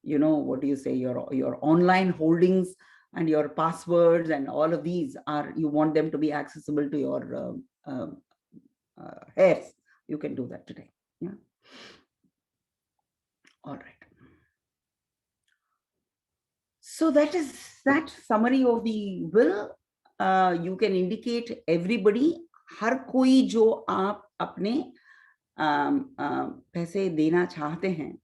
what do you say, your online holdings and your passwords and all of these are, you want them to be accessible to your heirs, you can do that today. Yeah. All right. So that is that summary of the will. You can indicate everybody, हर कोई जो आप अपने पैसे देना चाहते हैं,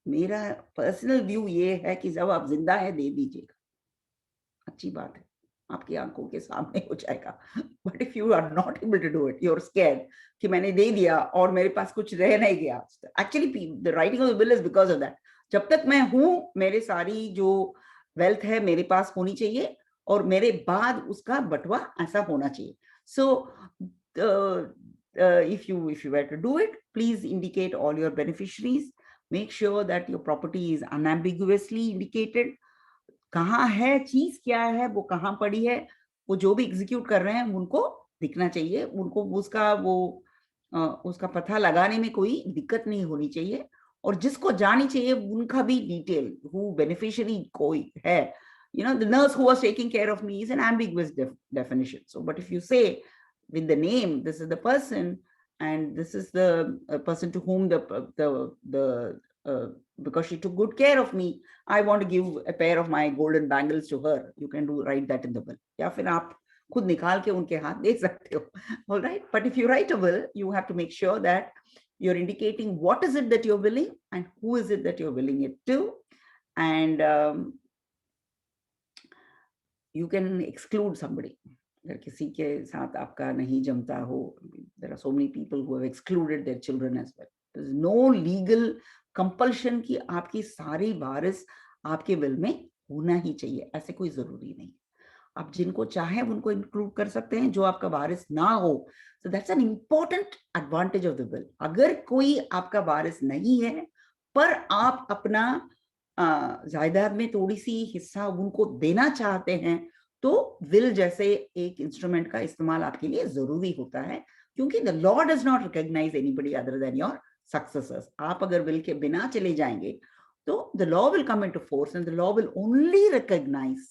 मेरा personal view ये है कि जब आप जिंदा है दे दीजिएगा, अच्छी बात है, आपकी आंखों के सामने हो जाएगा. But if you are not able to do it, you are scared कि मैंने दे दिया और मेरे पास कुछ रह नहीं गया. Actually the writing of the will is because of that. जब तक मैं हूं, मेरे सारी जो वेल्थ है मेरे पास होनी चाहिए और मेरे बाद उसका बंटवा ऐसा होना चाहिए. सो if you were to do it, please indicate all your beneficiaries. Make sure that your property is unambiguously indicated. कहाँ है, चीज क्या है, वो कहाँ पड़ी है, वो जो भी एग्जीक्यूट कर रहे हैं उनको दिखना चाहिए, उनको उसका पता लगाने में कोई दिक्कत नहीं होनी चाहिए. और जिसको जानी चाहिए उनका भी डिटेल, हु बेनिफिशियरी कोई है, the nurse who was taking care of me is an ambiguous definition. So, but if you say with the name, this is the person, and this is the person to whom because she took good care of me, I want to give a pair of my golden bangles to her, you can write that in the will. या फिर आप खुद निकाल के उनके हाथ दे सकते हो. All right, but if you write a will, you have to make sure that you're indicating what is it that you're willing and who is it that you're willing it to, and you can exclude somebody. अगर किसी के साथ आपका नहीं जमता हो, there are so many people who have excluded their children as well. There is no legal compulsion कि आपकी सारी वारिस आपके विल में होना ही चाहिए, ऐसे कोई जरूरी नहीं. आप जिनको चाहे उनको इंक्लूड कर सकते हैं, जो आपका वारिस ना हो. So that's an important advantage of the will. अगर कोई आपका वारिस नहीं है पर आप अपना जायदाद में थोड़ी सी हिस्सा उनको देना चाहते हैं, तो विल जैसे एक इंस्ट्रूमेंट का इस्तेमाल आपके लिए जरूरी होता है, क्योंकि the law does not recognise anybody other than your successors. आप अगर विल के बिना चले जाएंगे तो the law will come into force, and the law will only recognise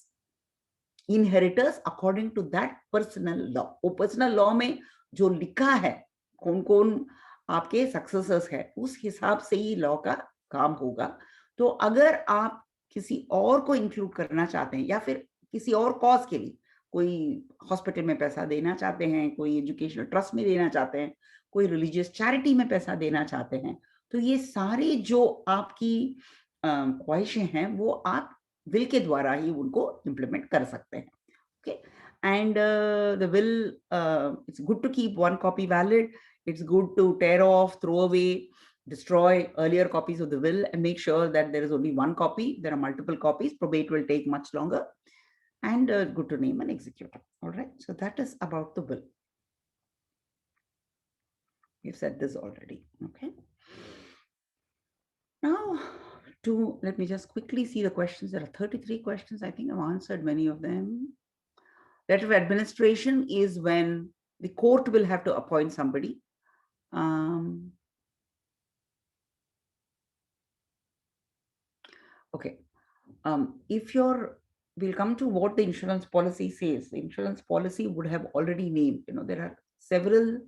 inheritors according to that personal law. वो पर्सनल लॉ में जो लिखा है कौन कौन आपके सक्सेसर्स है, उस हिसाब से ही लॉ का काम होगा. तो अगर आप किसी और को इंक्लूड करना चाहते हैं या फिर किसी और कॉज के लिए, कोई हॉस्पिटल में पैसा देना चाहते हैं, कोई एजुकेशनल ट्रस्ट में देना चाहते हैं, कोई रिलीजियस चैरिटी में पैसा देना चाहते हैं, तो ये सारे जो आपकी ख्वाहिशें हैं वो आप विल के द्वारा ही उनको इम्प्लीमेंट कर सकते हैं. Okay, and the will, it's good to keep one copy valid. It's good to tear off, throw away, destroy earlier copies of the will and make sure that there is only one copy. There are multiple copies. Probate will take much longer, and good to name and execute. All right, so that is about the will. We've said this already. Okay. Now, let me just quickly see the questions. There are 33 questions. I think I've answered many of them. Letter of administration is when the court will have to appoint somebody. Okay. We'll come to what the insurance policy says. The insurance policy would have already named, there are several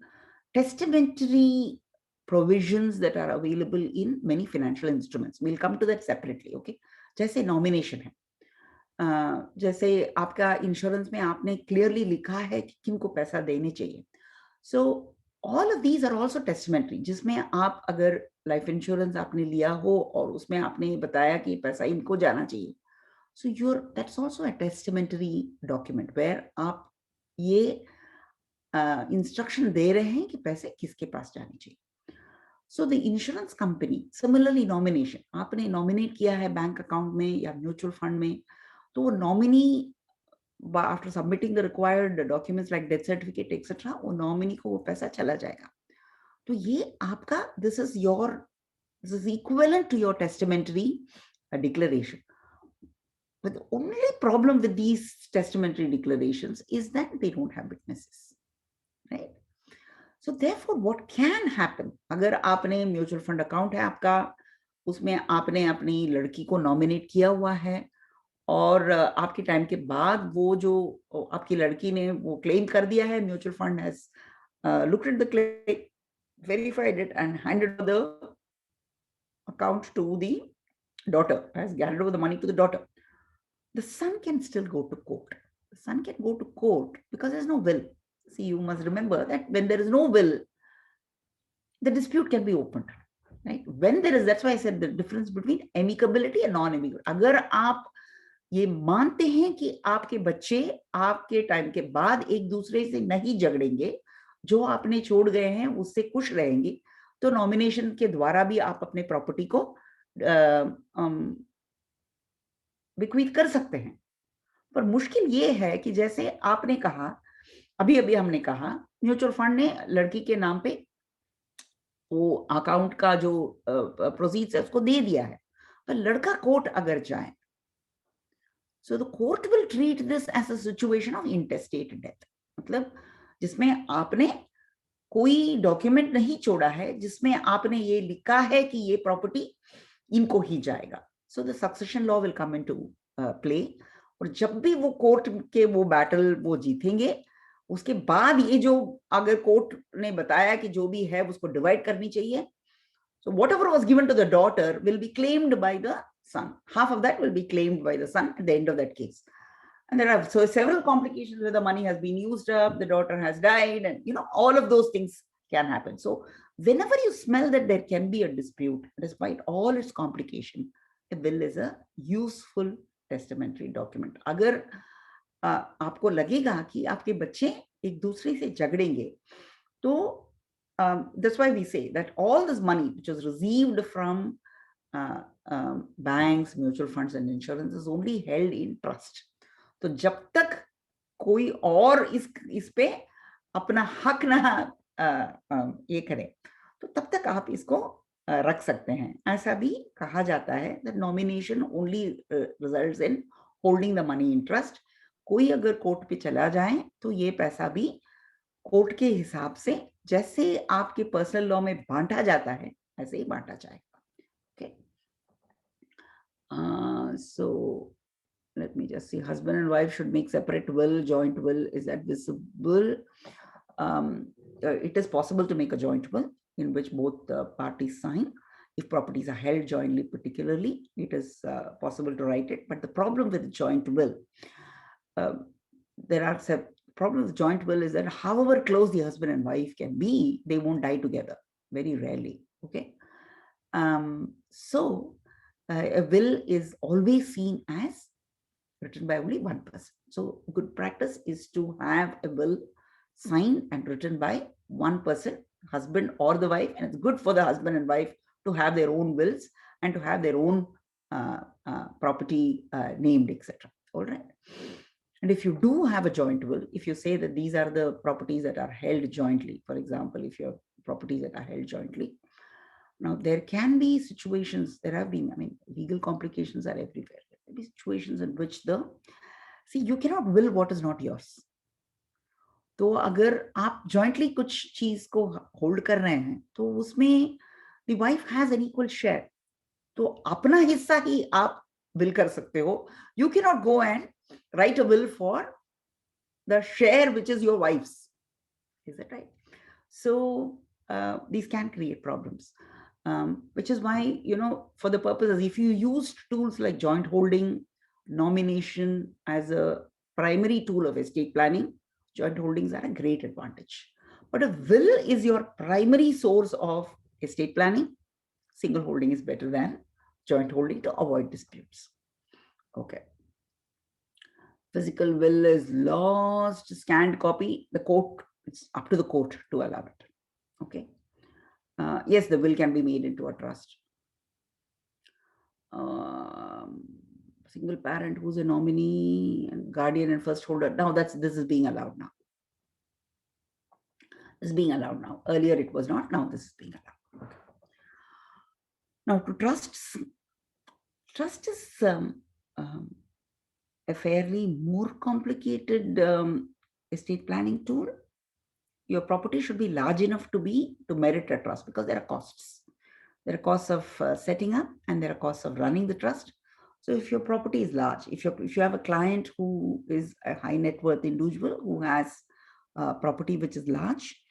testamentary provisions that are available in many financial instruments. We'll come to that separately. Okay. जैसे nomination है. जैसे आपका insurance में आपने clearly लिखा है कि किनको पैसा देने चाहिए. So all of these are also testamentary, जिसमें आप अगर लाइफ इंश्योरेंस आपने लिया हो और उसमें आपने बताया कि पैसा इनको जाना चाहिए, so that's also a testamentary document where आप ये इंस्ट्रक्शन दे रहे हैं कि पैसे किसके पास जाने चाहिए. So the insurance company similarly nomination, आपने नॉमिनेट किया है बैंक अकाउंट में या म्यूचुअल फंड में, तो वो nominee after submitting the required documents like death certificate etc, वो नॉमिनी को वो पैसा चला जाएगा. तो ये आपका this is equivalent to your testamentary declaration. But the only problem with these testamentary declarations is that they don't have witnesses, right? So therefore what can happen, अगर आपने म्यूचुअल फंड अकाउंट है आपका, उसमें आपने अपनी लड़की को नॉमिनेट किया हुआ है और आपके टाइम के बाद वो जो आपकी लड़की ने वो क्लेम कर दिया है, mutual fund has looked at the claim, verified it and handed over the account to the daughter, has handed over the money to the daughter. The son can still go to court. The son can go to court because there's no will. See, you must remember that when there is no will, the dispute can be opened, right? When there is, that's why I said the difference between amicability and non-amicability. अगर आप ये मानते हैं कि आपके बच्चे आपके time के बाद एक दूसरे से नहीं झगड़ेंगे, जो आपने छोड़ गए हैं उससे खुश रहेंगे, तो नॉमिनेशन के द्वारा भी आप अपने प्रॉपर्टी को बिक्वीत कर सकते हैं. पर मुश्किल ये है कि जैसे आपने कहा, अभी अभी हमने कहा, म्यूचुअल फंड ने लड़की के नाम पे वो अकाउंट का जो प्रोसीड्स है उसको दे दिया है, पर लड़का कोर्ट अगर जाए, so the court will treat this as a situation of intestate death. मतलब जिसमें आपने कोई डॉक्यूमेंट नहीं छोड़ा है, जिसमें आपने ये लिखा है कि ये प्रॉपर्टी इनको ही जाएगा. So the succession law will come into play. और जब भी वो कोर्ट के वो बैटल वो जीतेंगे, उसके बाद ये जो अगर कोर्ट ने बताया कि जो भी है उसको डिवाइड करनी चाहिए, so whatever was given to the daughter will be claimed by the son. Half of that will be claimed by the son at the end of that case. And there are so several complications where the money has been used up, the daughter has died, and all of those things can happen. So whenever you smell that there can be a dispute, despite all its complication, a will is a useful testamentary document. अगर आपको लगेगा कि आपके बच्चे एक दूसरे से झगड़ेंगे, तो that's why we say that all this money which was received from banks, mutual funds and insurance is only held in trust. तो जब तक कोई और इस पे अपना हक ना ये करे, तो तब तक आप इसको रख सकते हैं. ऐसा भी कहा जाता है that nomination only results in holding the money in trust. कोई अगर कोर्ट पे चला जाए तो ये पैसा भी कोर्ट के हिसाब से जैसे आपके पर्सनल लॉ में बांटा जाता है ऐसे ही बांटा जाएगा. Okay. So let me just see. Husband and wife should make separate will. Joint will is admissible. It is possible to make a joint will in which both parties sign. If properties are held jointly, particularly, it is possible to write it. But the problem with joint will, there are some problems with joint will is that however close the husband and wife can be, they won't die together, very rarely. Okay. So a will is always seen as written by only one person. So good practice is to have a will signed and written by one person, husband or the wife, and it's good for the husband and wife to have their own wills and to have their own property named, etc. All right. And if you do have a joint will, if you say that these are the properties that are held jointly, for example, if you have properties that are held jointly, now there can be situations, there have been, I mean, legal complications are everywhere. There can be situations in which you cannot will what is not yours. तो अगर आप jointly कुछ चीज को hold कर रहे हैं, तो उसमें the wife has an equal share. तो अपना हिस्सा ही आप will कर सकते हो. You cannot go and write a will for the share which is your wife's. Is that right? So these can create problems, which is why, for the purposes, if you use tools like joint holding, nomination as a primary tool of estate planning, joint holdings are a great advantage. But a will is your primary source of estate planning. Single holding is better than joint holding to avoid disputes. Okay. Physical will is lost, scanned copy. The court, it's up to the court to allow it. Okay. Yes, the will can be made into a trust. Single parent who's a nominee and guardian and first holder. Now this is being allowed now. This is being allowed now. Earlier it was not. Now this is being allowed. Okay. Now to trusts. Trust is a fairly more complicated estate planning tool. Your property should be large enough to merit a trust, because there are costs. There are costs of setting up, and there are costs of running the trust. So if your property is large, if you have a client who is a high net worth individual who has property which is large,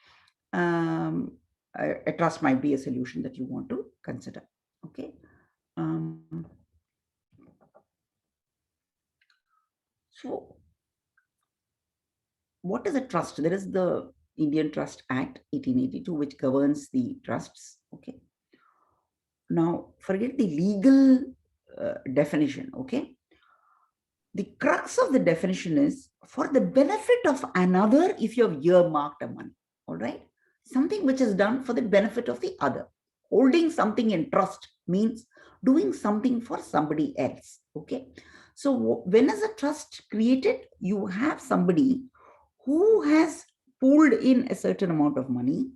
a trust might be a solution that you want to consider. Okay. So what is a trust? There is the Indian Trust Act 1882, which governs the trusts. Okay. Now, forget the legal definition. Okay. The crux of the definition is for the benefit of another if you have earmarked a money. All right. Something which is done for the benefit of the other. Holding something in trust means doing something for somebody else. Okay. So when is a trust created? You have somebody who has pooled in a certain amount of money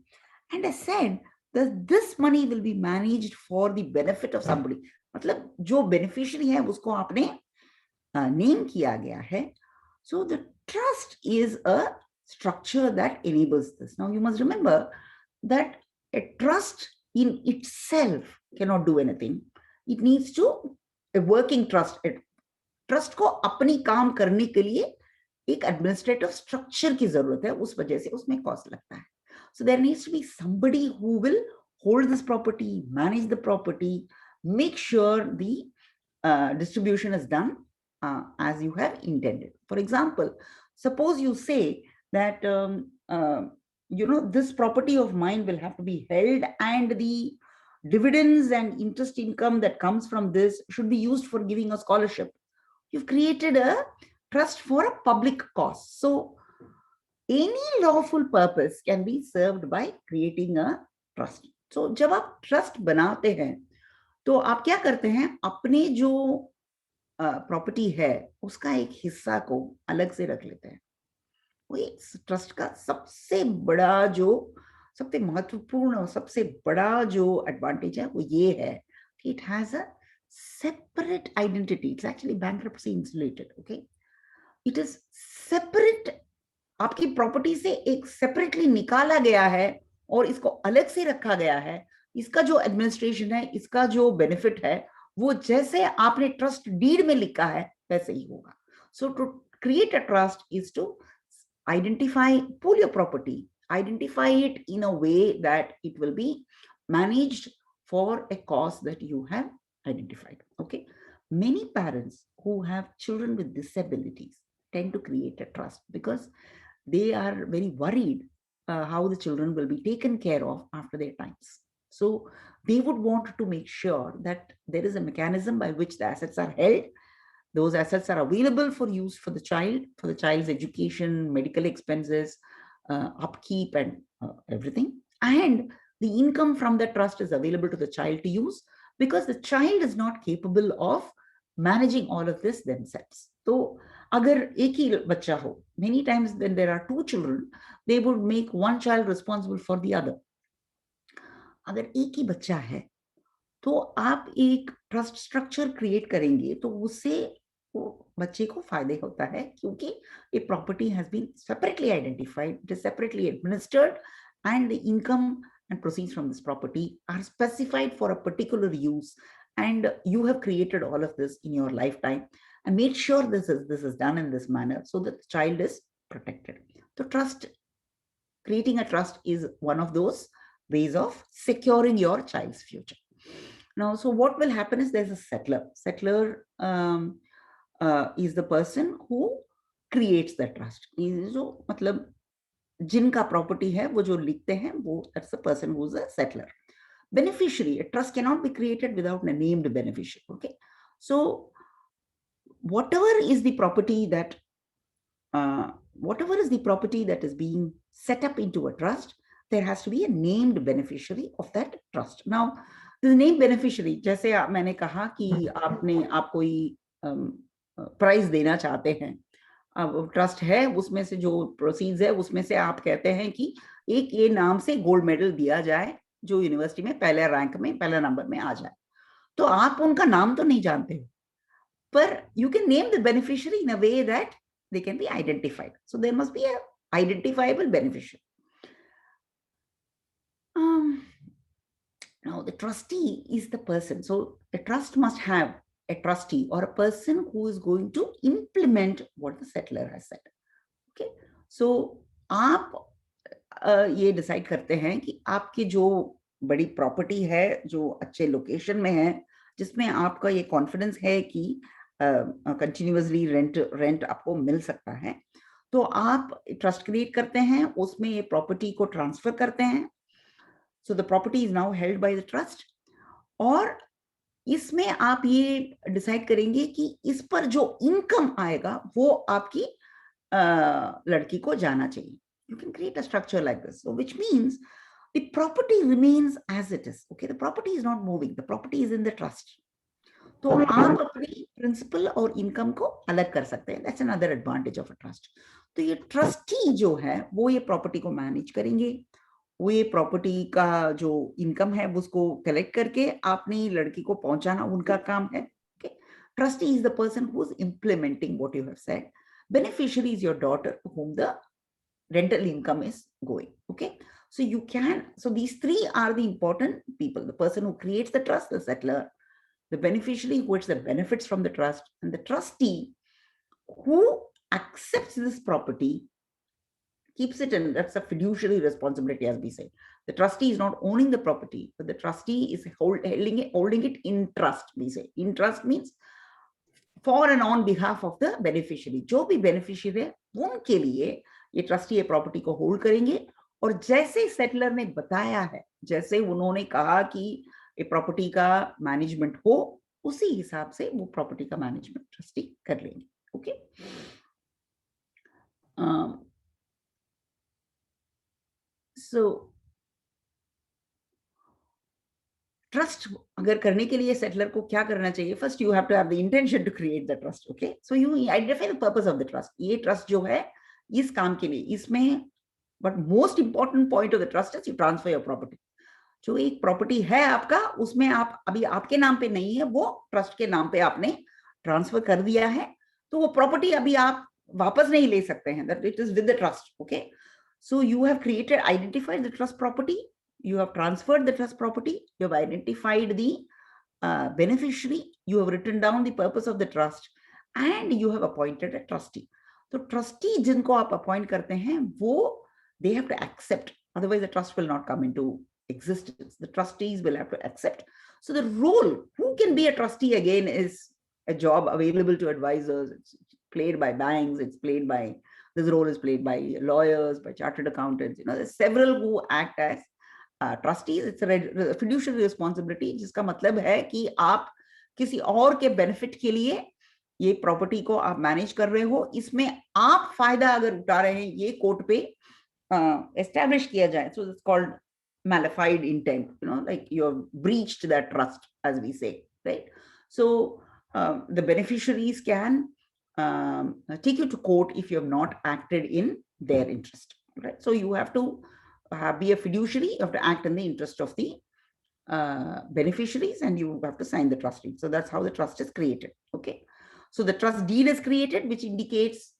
and has said that this money will be managed for the benefit of somebody. मतलब जो beneficiary है उसको आपने name किया गया है. So the trust is a structure that enables this. Now you must remember that a trust in itself cannot do anything. It needs to a working trust. Trust को अपनी काम करने के लिए एक एडमिनिस्ट्रेटिव स्ट्रक्चर की जरूरत है, उस वजह से उसमें कॉस्ट लगता है. So there needs to be somebody who will hold this property, manage the property, make sure the distribution is done as you have intended. For example, suppose you say that this property of mine will have to be held, and the dividends and interest income that comes from this should be used for giving a scholarship. You've created a trust for a public cause. So any lawful purpose can be served by creating a trust. So जब आप trust बनाते हैं तो आप क्या करते हैं, अपने जो प्रॉपर्टी है उसका एक हिस्सा को अलग से रख लेते हैं. वो ट्रस्ट का सबसे बड़ा जो सबसे महत्वपूर्ण और सबसे बड़ा जो एडवांटेज है वो ये है कि it has a separate identity. It's actually bankruptcy insulated. Okay, it is separate. आपकी प्रॉपर्टी से एक सेपरेटली निकाला गया है और इसको अलग से रखा गया है. इसका जो एडमिनिस्ट्रेशन है, इसका जो बेनिफिट है, वो जैसे आपने ट्रस्ट डीड में लिखा है वैसे ही होगा. So to create a trust is to identify, pull your property, identify it in a way that it will be managed for a cause that you have identified. Okay. Many parents who have children with disabilities, tend to create a trust because they are very worried how the children will be taken care of after their times. So they would want to make sure that there is a mechanism by which the assets are held. Those assets are available for use for the child's education, medical expenses, upkeep, and everything. And the income from the trust is available to the child to use because the child is not capable of managing all of this themselves. So, agar ek hi bachcha ho, many times when there are two children, they would make one child responsible for the other. अगर एक ही बच्चा है तो आप एक trust structure create करेंगे तो उससे वो बच्चे को फायदे होता है क्योंकि ये property has been separately identified, it is separately administered, and the income and proceeds from this property are specified for a particular use, and you have created all of this in your lifetime and made sure this is done in this manner so that the child is protected. So trust, creating a trust is one of those ways of securing your child's future. Now, so what will happen is there's a settler. Settler is the person who creates the trust. जो मतलब जिनका property है वो जो लिखते हैं वो that's the person who's a settler. Beneficiary, a trust cannot be created without a named beneficiary. Okay, so whatever is the property that is being set up into a trust, there has to be a named beneficiary of that trust. Now, the named beneficiary, जैसे मैंने कहा कि आप कोई prize देना चाहते हैं, अब ट्रस्ट है, उसमें से जो प्रोसीड्स है उसमें से आप कहते हैं कि एक ये नाम से गोल्ड मेडल दिया जाए जो यूनिवर्सिटी में पहले रैंक में पहला नंबर में आ जाए, तो आप उनका नाम तो नहीं जानते हो, पर you can name the beneficiary in a way that they can be identified. So there must be a identifiable beneficiary. Now the trustee is the person. So a trust must have a trustee or a person who is going to implement what the settler has said. Okay, so आप ये decide करते हैं कि आपकी जो बड़ी property है जो अच्छे लोकेशन में है जिसमें आपका ये कॉन्फिडेंस है कि कंटिन्यूअसली रेंट आपको मिल सकता है, तो आप ट्रस्ट क्रिएट करते हैं, उसमें ये प्रॉपर्टी को ट्रांसफर करते हैं. So the property is now held by the trust, और इसमें आप ये डिसाइड करेंगे कि इस पर जो इनकम आएगा वो आपकी लड़की को जाना चाहिए. You can create a structure like this, so which means the property remains as it is. Okay, the property is not moving, the property is in the trust. तो आप अपनी प्रिंसिपल और इनकम को अलग कर सकते हैं. That's another advantage of a trust. तो ये ट्रस्टी जो है वो ये प्रॉपर्टी को मैनेज करेंगे, वो ये प्रॉपर्टी का जो इनकम है उसको कलेक्ट करके अपनी लड़की को पहुंचाना उनका काम है. Okay, trustee is the person who is implementing what you have said. Beneficiary is your daughter to whom the rental income is going. Okay, so you can, so these three are the important people: the person who creates the trust, the settler, the beneficiary who gets the benefits from the trust, and the trustee who accepts this property, keeps it in. That's a fiduciary responsibility, as we say. The trustee is not owning the property, but the trustee is holding it in trust. We say in trust means for and on behalf of the beneficiary. जो भी beneficiary है उनके लिए ये trustee ये property को hold करेंगे, और जैसे सेटलर ने बताया है, जैसे उन्होंने कहा कि ये प्रॉपर्टी का मैनेजमेंट हो, उसी हिसाब से वो प्रॉपर्टी का मैनेजमेंट ट्रस्टी कर लेंगे. ओके, सो ट्रस्ट अगर करने के लिए सेटलर को क्या करना चाहिए? First you have to have the intention to create the trust. Okay, so you identify the purpose of the trust. ये ट्रस्ट जो है इस काम के लिए, इसमें but most important point of the trust is you transfer your property. जो एक प्रॉपर्टी है आपका, उसमें आप अभी आपके नाम पे नहीं है, वो ट्रस्ट के नाम पे आपने ट्रांसफर कर दिया है, तो वो प्रॉपर्टी अभी आप वापस नहीं ले सकते हैं. That it is with the trust. Okay, so you have created, identified the trust property, you have transferred the trust property, you have identified the beneficiary, you have written down the purpose of the trust, and you have appointed a trustee. So trustee जिनको आप appoint करते हैं वो they have to accept, otherwise the trust will not come into existence. The trustees will have to accept. So the role, who can be a trustee again, is a job available to advisors. It's played by banks, it's played by, this role is played by lawyers, by chartered accountants. There's several who act as trustees. It's a fiduciary responsibility, जिसका मतलब है कि आप किसी और के benefit के लिए ये प्रॉपर्टी को आप मैनेज कर रहे हो, इसमें आप फायदा अगर उठा रहे हैं, ये कोर्ट पे एस्टैब्लिश किया जाए. So it's called malified intent, like you have breached that trust, as we say, right? So the beneficiaries can take you to court if you have not acted in their interest, right? So you have to be a fiduciary, you have to act in the interest of the beneficiaries, and you have to sign the trust deed. So that's how the trust is created. Okay, so the trust deed is created, which indicates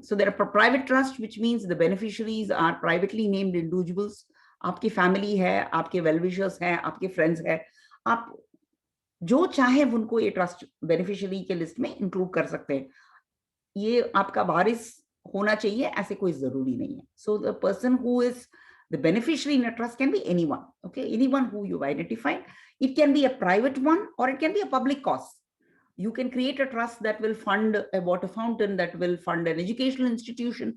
so there are private trust, which means the beneficiaries are privately named individuals. आपकी family है, आपके well wishers हैं, आपके friends हैं, आप जो चाहे उनको ये ट्रस्ट बेनिफिशियरी के लिस्ट में इंक्लूड कर सकते हैं. ये आपका वारिस होना चाहिए, ऐसे कोई जरूरी नहीं है. So the person who is the beneficiary in a trust can be anyone, okay? Anyone who you've identified. It can be a private one or it can be a public cause. You can create a trust that will fund a water fountain, that will fund an educational institution.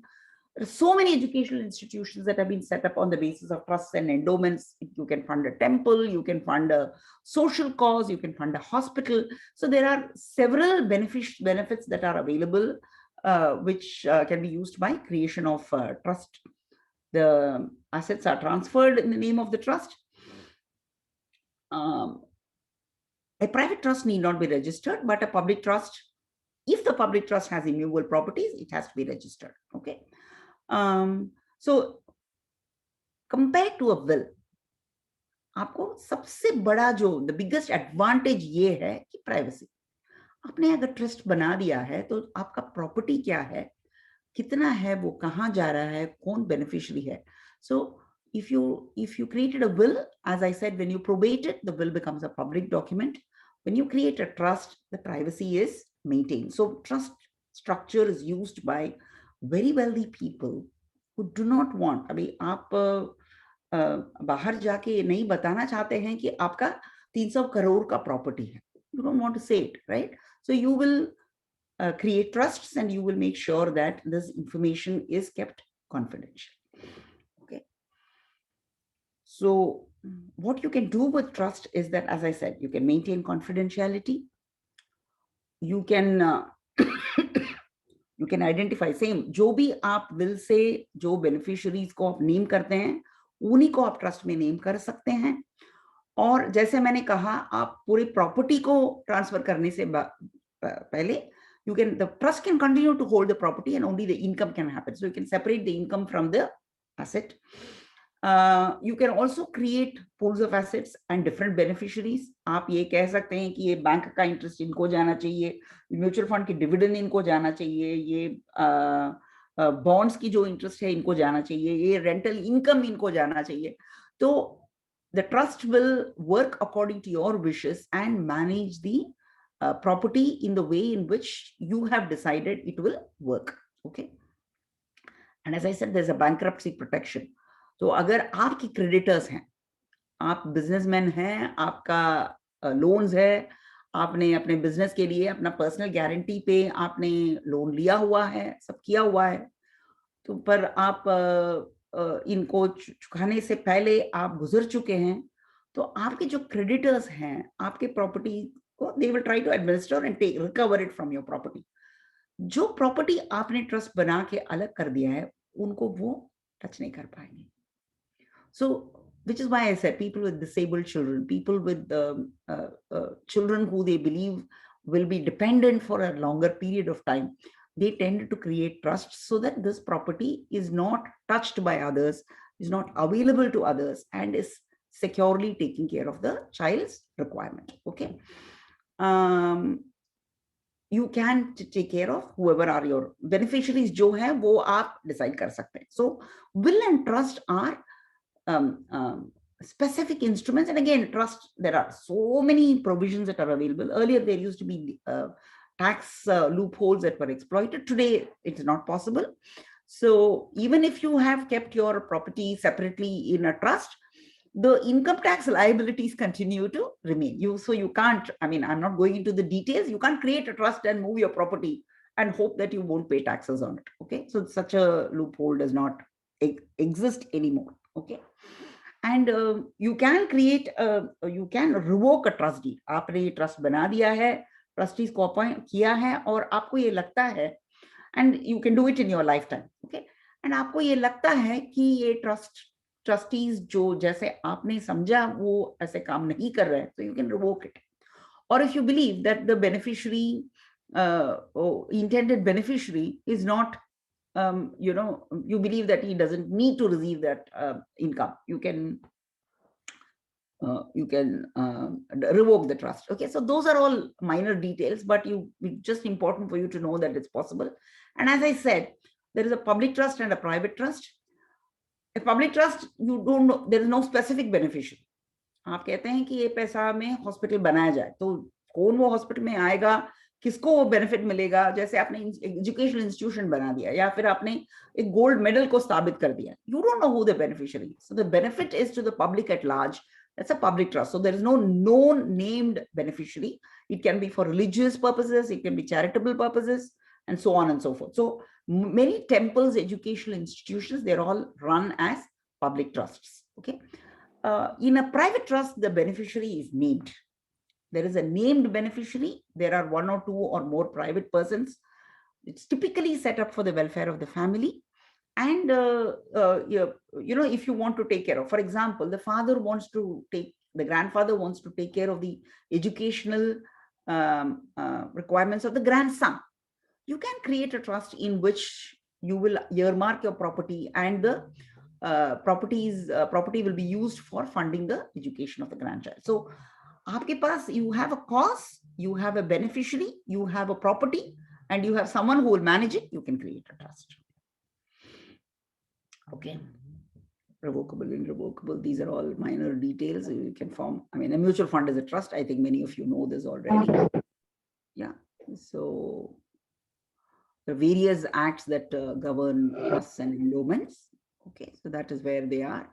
There are so many educational institutions that have been set up on the basis of trusts and endowments. You can fund a temple, you can fund a social cause, you can fund a hospital. So there are several benefits that are available, which can be used by creation of trust. The assets are transferred in the name of the trust. A private trust need not be registered, but a public trust, if the public trust has immovable properties, it has to be registered. Okay. So compared to a will, आपको सबसे बड़ा जो the biggest advantage ये है कि privacy. आपने अगर trust बना दिया है तो आपका प्रॉपर्टी क्या है, कितना है, वो कहाँ जा रहा है, कौन बेनिफिशियरी है. So if you created a will, as I said, when you probate it, the will becomes a public document. When you create a trust, the privacy is maintained. So trust structure is used by very wealthy people who do not want, अभी आप बाहर जाके नहीं बताना चाहते हैं कि आपका 300 करोड़ का प्रॉपर्टी है. You don't want to say it, right? So you will create trusts and you will make sure that this information is kept confidential. Okay. So what you can do with trust is that, as I said, you can maintain confidentiality. You can you can identify same, जो भी आप will से जो beneficiaries को आप name करते हैं, उन्हीं को आप trust में name कर सकते हैं. और जैसे मैंने कहा, आप पूरी प्रॉपर्टी को ट्रांसफर करने से पहले the trust can continue to hold the property and only the income can happen. So you can separate the income from the asset. You can also create pools of assets and different beneficiaries. आप ये कह सकते हैं कि ये bank का interest इनको जाना चाहिए, म्यूचुअल फंड की डिविडेंड इनको जाना चाहिए, ये बॉन्ड्स की जो इंटरेस्ट है इनको जाना चाहिए, ये रेंटल इनकम इनको जाना चाहिए. तो the trust will work according to your wishes and manage the property in the way in which you have decided it will work. Okay. And as I said, there's a bankruptcy protection. तो अगर आपकी creditors हैं, आप businessman हैं, आपका loans है, आपने अपने बिजनेस के लिए अपना पर्सनल गारंटी पे आपने लोन लिया हुआ है, सब किया हुआ है, तो पर आप इनको चुकाने से पहले आप गुजर चुके हैं, तो आपके जो क्रेडिटर्स हैं आपके प्रॉपर्टी को, they will try to administer and recover it from your property. जो प्रॉपर्टी आपने ट्रस्ट बना के अलग कर दिया है, उनको वो टच नहीं कर पाएंगे. So which is why I said people with disabled children, people with children who they believe will be dependent for a longer period of time, they tend to create trusts so that this property is not touched by others, is not available to others, and is securely taking care of the child's requirement. Okay. You can take care of whoever are your beneficiaries, जो है वो आप decide कर सकते हैं. So will and trust are specific instruments, and again, trust, there are so many provisions that are available. Earlier there used to be tax loopholes that were exploited. Today it's not possible. So even if you have kept your property separately in a trust, the income tax liabilities continue to remain. So you can't, I mean, I'm not going into the details, you can't create a trust and move your property and hope that you won't pay taxes on it. Okay, so such a loophole does not exist anymore. Okay, and you can create you can revoke a trust deed. आपने trust बना दिया है, trustees को appoint किया है, और आपको ये लगता है, and you can do it in your lifetime. Okay, and आपको ये लगता है कि ये ट्रस्टीज जो जैसे आपने समझा वो ऐसे काम नहीं कर रहे हैं, so you can revoke it. Or if you believe that the beneficiary, intended beneficiary is not, you believe that he doesn't need to receive that income, you can revoke the trust. Okay, so those are all minor details, but it's just important for you to know that it's possible. And as I said, there is a public trust and a private trust. A public trust, you don't know, there is no specific beneficiary. आप कहते हैं कि ये पैसा में hospital बनाया जाए, तो कौन वो हॉस्पिटल में आएगा, किसको वो बेनिफिट मिलेगा? जैसे आपने एजुकेशनल इंस्टीट्यूशन बना दिया, या फिर आपने एक गोल्ड मेडल को स्थापित कर दिया, you don't know who the beneficiary is, so the benefit is to the public at large. That's a public trust. So there is no known named beneficiary. It can be for religious purposes, it can be charitable purposes, and so on and so forth. So many temples, educational institutions, they're all run as public trusts. Okay. In a private trust, the beneficiary is named. There is a named beneficiary. There are one or two or more private persons. It's typically set up for the welfare of the family. And if you want to take care of, for example, the grandfather wants to take care of the educational requirements of the grandson, you can create a trust in which you will earmark your property, and the property will be used for funding the education of the grandchild. So aapke paas, you have a cause, you have a beneficiary, you have a property, and you have someone who will manage it. You can create a trust. Okay, revocable, irrevocable, these are all minor details. You can form, I mean, a mutual fund is a trust. I think many of you know this already. Yeah, so the various acts that govern trusts and endowments. Okay, so that is where they are.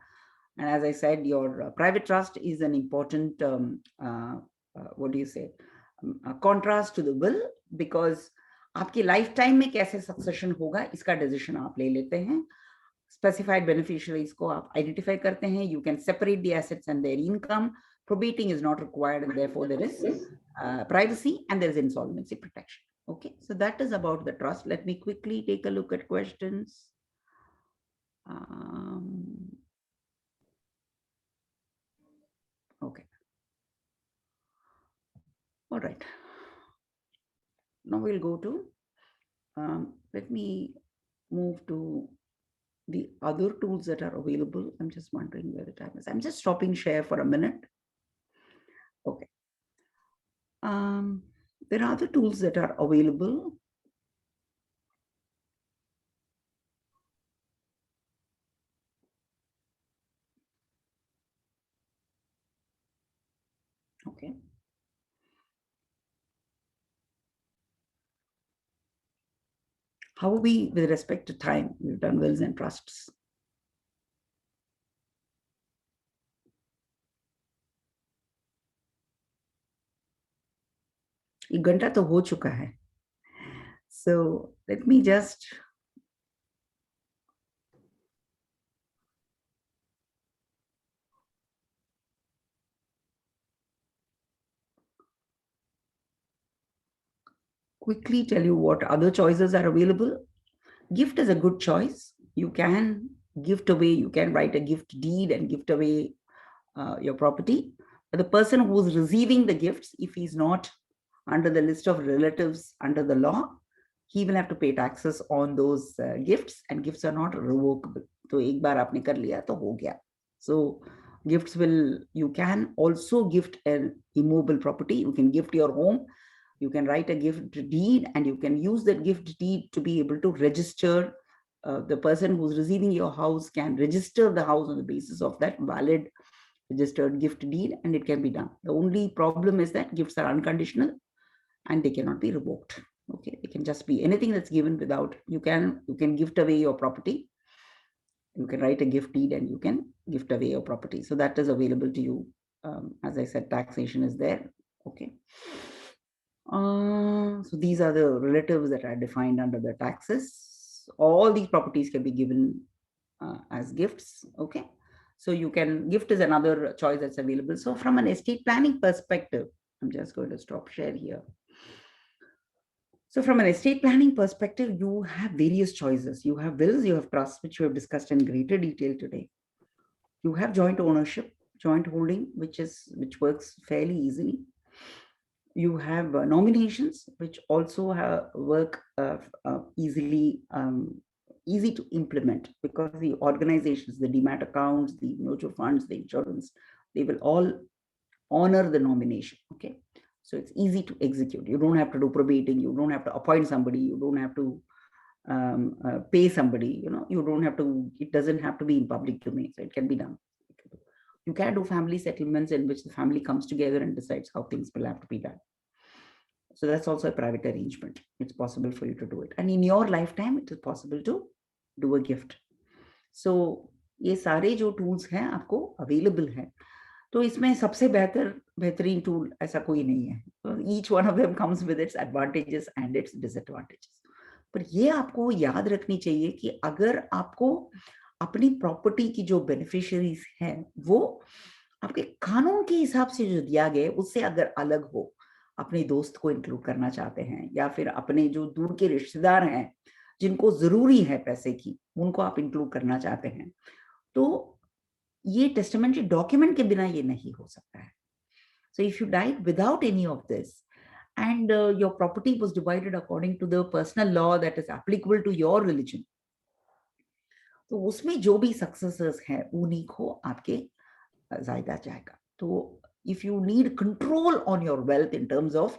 And as I said, your private trust is an important what do you say, contrast to the will, because आपकी life time में कैसे succession होगा इसका decision आप ले लेते हैं. Specified beneficiaries को आप identify करते हैं. You can separate the assets and their income. Probating is not required, and therefore there is privacy, and there is insolvency protection. Okay, so that is about the trust. Let me quickly take a look at questions. Okay. All right. Now we'll go to, let me move to the other tools that are available. I'm just wondering where the time is. I'm just stopping share for a minute. Okay. There are other tools that are available. Okay. How are we with respect to time? We've done wills and trusts. एक घंटा तो हो चुका है. So let me just quickly tell you what other choices are available. Gift is a good choice. You can gift away, you can write a gift deed and gift away your property. But the person who's receiving the gifts, if he's not under the list of relatives under the law, he will have to pay taxes on those gifts, and gifts are not revocable. So एक बार आपने कर लिया तो हो गया. So gifts you can also gift an immobile property. You can gift your home. You can write a gift deed, and you can use that gift deed to be able to register. The person who's receiving your house can register the house on the basis of that valid registered gift deed, and it can be done. The only problem is that gifts are unconditional and they cannot be revoked. Okay, it can just be anything that's given without, you can gift away your property. You can write a gift deed and you can gift away your property. So that is available to you. As I said, taxation is there. Okay. So these are the relatives that are defined under the taxes. All these properties can be given as gifts. Okay, so you can, gift is another choice that's available. So from an estate planning perspective, I'm just going to stop share here. So from an estate planning perspective, you have various choices. You have wills, you have trusts, which we have discussed in greater detail today. You have joint ownership, joint holding, which works fairly easily. You have nominations, which also work easily, easy to implement, because the organizations, the demat accounts, the mutual funds, the insurance, they will all honor the nomination. Okay, so it's easy to execute. You don't have to do probating, you don't have to appoint somebody, you don't have to pay somebody, you don't have to, it doesn't have to be in public domain, so it can be done. You can do family settlements in which the family comes together and decides how things will have to be done. So that's also a private arrangement. It's possible for you to do it. And in your lifetime, it is possible to do a gift. So ये सारे जो tools हैं आपको available हैं. तो इसमें सबसे बेहतरीन tool ऐसा कोई नहीं है. So each one of them comes with its advantages and its disadvantages. पर ये आपको याद रखनी चाहिए कि अगर आपको अपनी प्रॉपर्टी की जो बेनिफिशियरीज हैं वो आपके कानून के हिसाब से जो दिया गया है उससे अगर अलग हो, अपने दोस्त को इंक्लूड करना चाहते हैं या फिर अपने जो दूर के रिश्तेदार हैं जिनको जरूरी है पैसे की, उनको आप इंक्लूड करना चाहते हैं, तो ये टेस्टामेंटरी डॉक्यूमेंट के बिना ये नहीं हो सकता है. So if you died without any of this and your property was divided according to the personal law that is applicable to your religion, तो उसमें जो भी सक्सेसर्स हैं उन्हीं को आपके जायदा जाएगा. तो if you need control on your wealth in terms of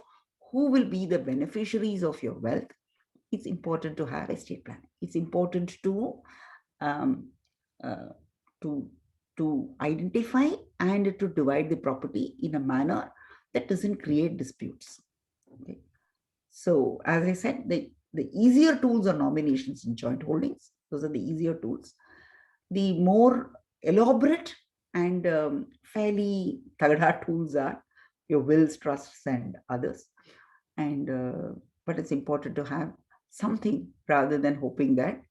who will be the beneficiaries of your wealth, it's important to have estate planning. It's important to identify and to divide the property in a manner that doesn't create disputes. Okay. So as I said, the easier tools are nominations and joint holdings. Those are the easier tools. The more elaborate and fairly tagda tools are your wills, trusts, and others. And but it's important to have something rather than hoping that,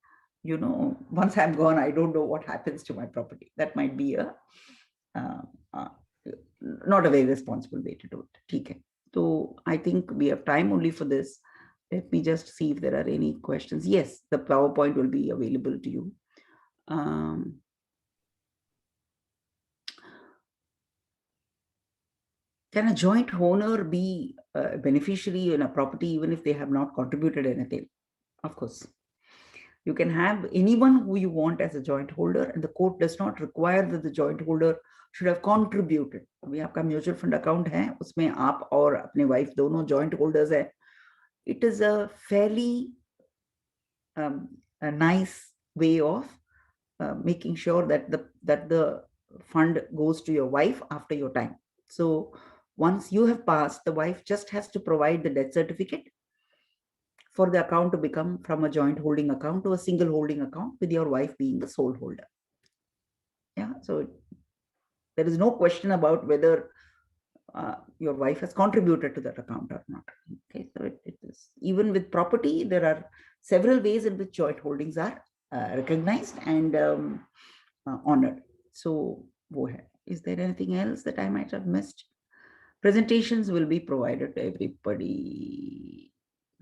once I'm gone, I don't know what happens to my property. That might be not a very responsible way to do it. Okay. So I think we have time only for this. Let me just see if there are any questions. Yes, the PowerPoint will be available to you. Can a joint owner be a beneficiary in a property even if they have not contributed anything? Of course. You can have anyone who you want as a joint holder, and the court does not require that the joint holder should have contributed. अभी आपका mutual fund account है, उसमें आप और अपने wife दोनों joint holders हैं. It is a fairly a nice way of making sure that the fund goes to your wife after your time. So once you have passed, the wife just has to provide the death certificate for the account to become from a joint holding account to a single holding account, with your wife being the sole holder. Yeah, so there is no question about whether your wife has contributed to that account or not. Okay, so it is, even with property, there are several ways in which joint holdings are recognized and honored. So, is there anything else that I might have missed? Presentations will be provided to everybody.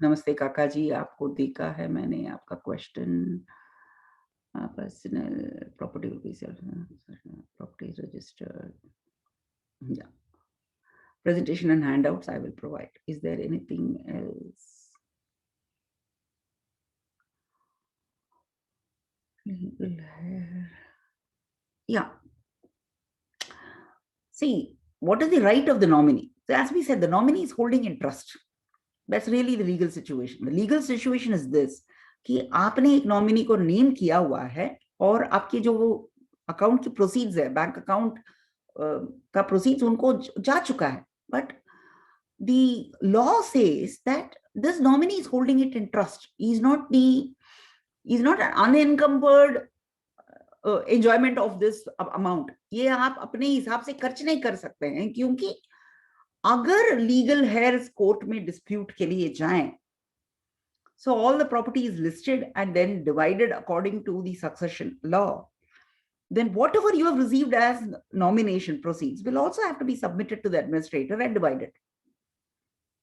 नमस्ते काका जी, आपको देखा है मैंने आपका question. Personal property will be property registered. Yeah. Presentation and handouts I will provide. Is there anything else? Yeah. See, what is the right of the nominee? So as we said, the nominee is holding in trust. That's really the legal situation. The legal situation is this, कि आपने एक nominee को name किया हुआ है और आपके जो वो अकाउंट की प्रोसीड्स है, बैंक अकाउंट का प्रोसीड्स उनको जा चुका है, but the law says that this nominee is holding it in trust. He's not an unencumbered enjoyment of this amount. ये आप अपने हिसाब से खर्च नहीं कर सकते हैं, क्योंकि अगर लीगल हेयर्स कोर्ट में डिस्प्यूट के लिए जाएं, so all the property is listed and then divided according to the succession law, then whatever you have received as nomination proceeds will also have to be submitted to the administrator and divided,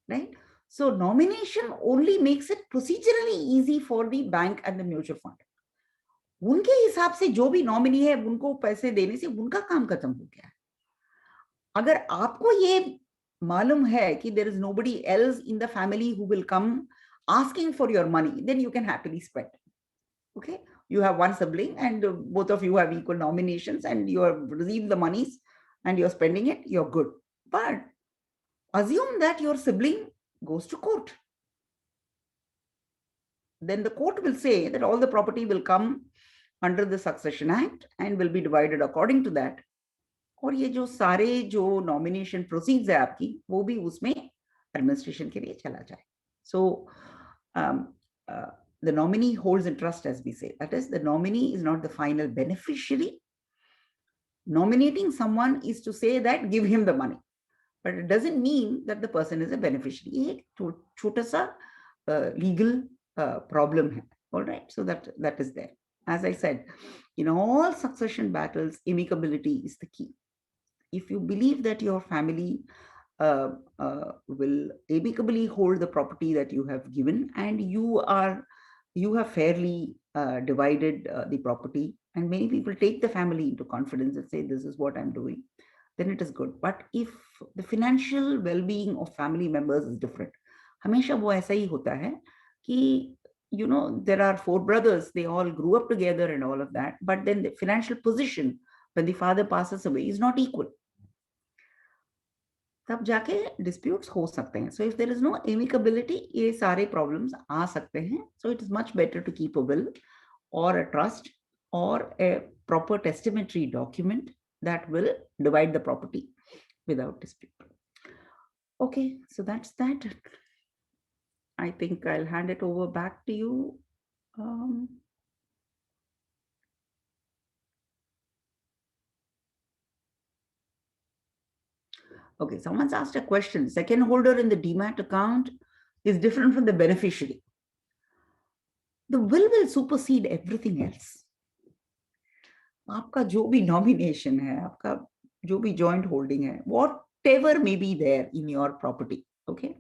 right? So nomination only makes it procedurally easy for the bank and the mutual fund. उनके हिसाब से जो भी nominee है उनको पैसे देने से उनका काम खत्म हो गया है. अगर आपको ये मालूम है कि there is nobody else in the family who will come asking for your money, then you can happily spend. Okay, you have one sibling and both of you have equal nominations and you have received the monies and you're spending it, you're good. But assume that your sibling goes to court. Then the court will say that all the property will come under the Succession Act and will be divided according to that. और ये जो सारे जो nomination proceeds है आपकी वो भी उसमें एडमिनिस्ट्रेशन के लिए चला जाए. So the nominee holds in trust, as we say. That is, the nominee is not the final beneficiary. Nominating someone is to say that give him the money, but it doesn't mean that the person is a beneficiary. एक छोटा सा legal problem है. All right, so that is there. As I said, in all succession battles, amicability is the key. If you believe that your family will amicably hold the property that you have given, and you have fairly divided the property, and many people take the family into confidence and say, this is what I'm doing, then it is good. But if the financial well-being of family members is different, हमेशा वो ऐसा ही होता है कि there are 4 brothers, they all grew up together and all of that, but then the financial position when the father passes away is not equal. तब जाके disputes हो सकते हैं. So if there is no amicability, ये सारे problems आ सकते हैं. So it is much better to keep a will or a trust or a proper testamentary document that will divide the property without dispute. Okay, so that's that. I think I'll hand it over back to you. Okay, someone's asked a question. Second holder in the demat account is different from the beneficiary. The will supersede everything else. आपका जो भी nomination है, आपका जो भी joint holding है, whatever may be there in your property, okay,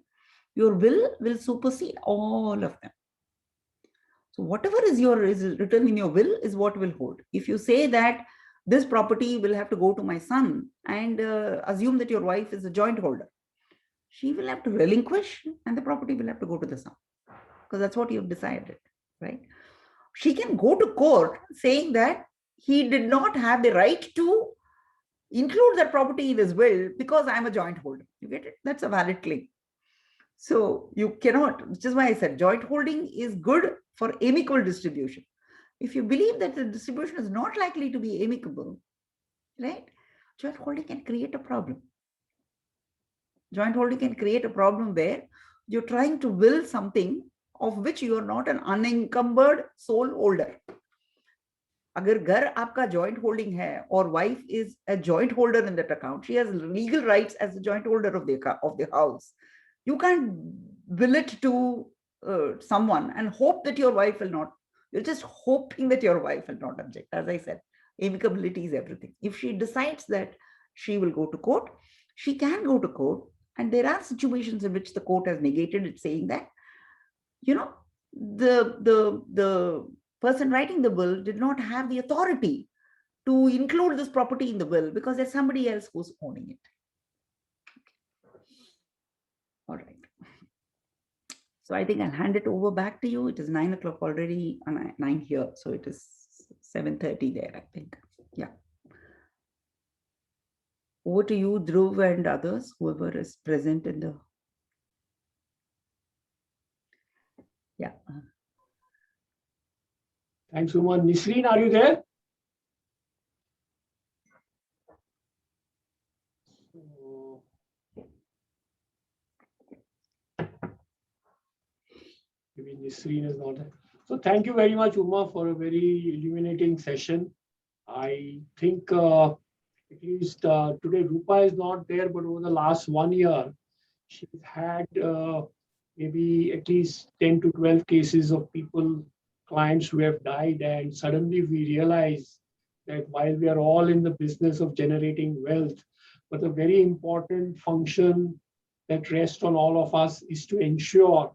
your will supersede all of them. So whatever is written in your will is what will hold. If you say that this property will have to go to my son, and assume that your wife is a joint holder, she will have to relinquish and the property will have to go to the son, because that's what you've decided, right? She can go to court saying that he did not have the right to include that property in his will because I'm a joint holder. You get it? That's a valid claim. So you cannot, which is why I said joint holding is good for amicable distribution. If you believe that the distribution is not likely to be amicable, right, joint holding can create a problem. Joint holding can create a problem where you're trying to will something of which you are not an unencumbered sole holder. अगर घर आपका joint holding है और wife is a joint holder in that account, she has legal rights as a joint holder of the house. You can't will it to someone and hope that your wife will not. You're just hoping that your wife will not object. As I said, amicability is everything. If she decides that she will go to court, she can go to court, and there are situations in which the court has negated it, saying that, the person writing the will did not have the authority to include this property in the will because there's somebody else who's owning it. All right. So I think I'll hand it over back to you. It is 9 o'clock already, 9 here. So it is 7:30 there, I think. Yeah. Over to you, Dhruv and others, whoever is present in the. Yeah. Thanks, Uma. Nisreen, are you there? Maybe Nisreen is not there. So thank you very much, Uma, for a very illuminating session. I think at least today Rupa is not there, but over the last 1 year, she's had maybe at least 10 to 12 cases of people, clients who have died. And suddenly we realize that while we are all in the business of generating wealth, but a very important function that rests on all of us is to ensure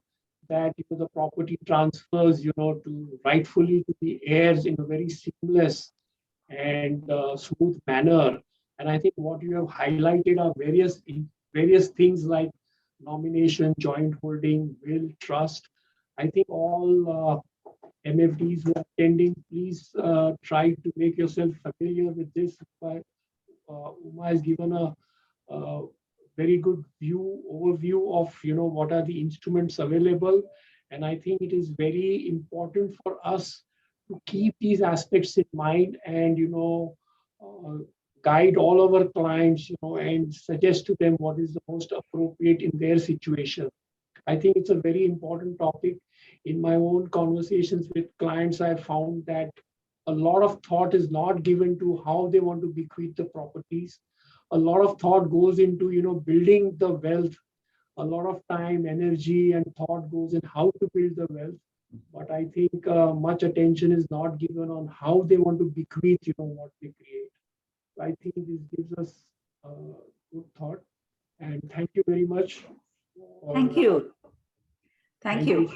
that the property transfers to rightfully to the heirs in a very seamless and smooth manner. And I think what you have highlighted are various things like nomination, joint holding, will, trust. I think all MFDs who are attending, please try to make yourself familiar with this. Uma has given a very good overview of what are the instruments available, and I think it is very important for us to keep these aspects in mind and guide all our clients and suggest to them what is the most appropriate in their situation. I think it's a very important topic. In my own conversations with clients, I found that a lot of thought is not given to how they want to bequeath the properties. A lot of thought goes into building the wealth. A lot of time, energy, and thought goes in how to build the wealth. But I think much attention is not given on how they want to bequeath what they create. I think this gives us good thought. And thank you very much. Thank you. Thank you.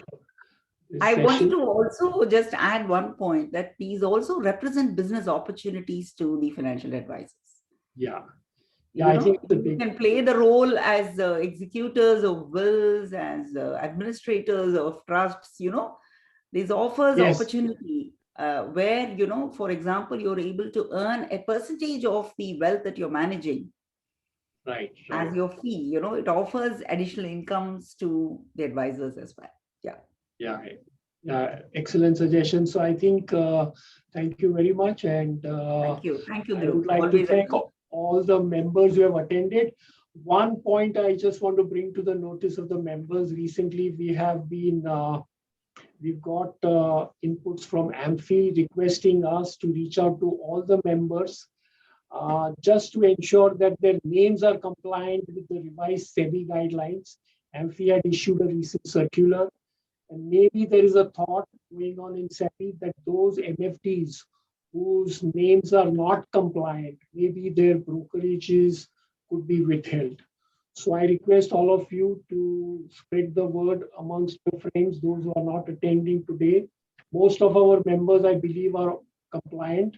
I wanted to also just add one point, that these also represent business opportunities to the financial advisors. Yeah. Yeah, I think you can play the role as executors of wills, as administrators of trusts. This offers opportunity where, for example, you're able to earn a percentage of the wealth that you're managing. Right. As your fee. It offers additional incomes to the advisors as well. Yeah. Yeah. Excellent suggestion. So I think, thank you very much. And thank you. Thank you, Dhruv. I would like to thank all the members who have attended. One point I just want to bring to the notice of the members. Recently, we have been, we've got inputs from AMFI requesting us to reach out to all the members just to ensure that their names are compliant with the revised SEBI guidelines. AMFI had issued a recent circular, and maybe there is a thought going on in SEBI that those MFDs whose names are not compliant, maybe their brokerages could be withheld. So I request all of you to spread the word amongst your friends, those who are not attending today. Most of our members, I believe, are compliant,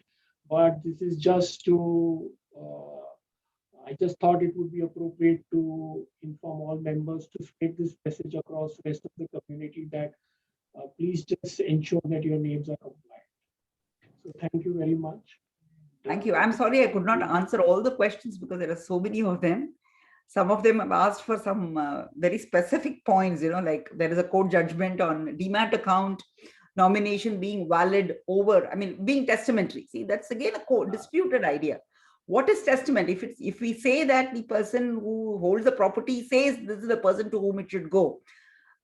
but this is just to, I just thought it would be appropriate to inform all members to spread this message across the rest of the community that please just ensure that your names are compliant. So thank you very much. Thank you. I'm sorry I could not answer all the questions because there are so many of them. Some of them have asked for some very specific points, like there is a court judgment on demat account nomination being valid over, being testamentary. See, that's again a disputed idea. What is testament? If we say that the person who holds the property says this is the person to whom it should go,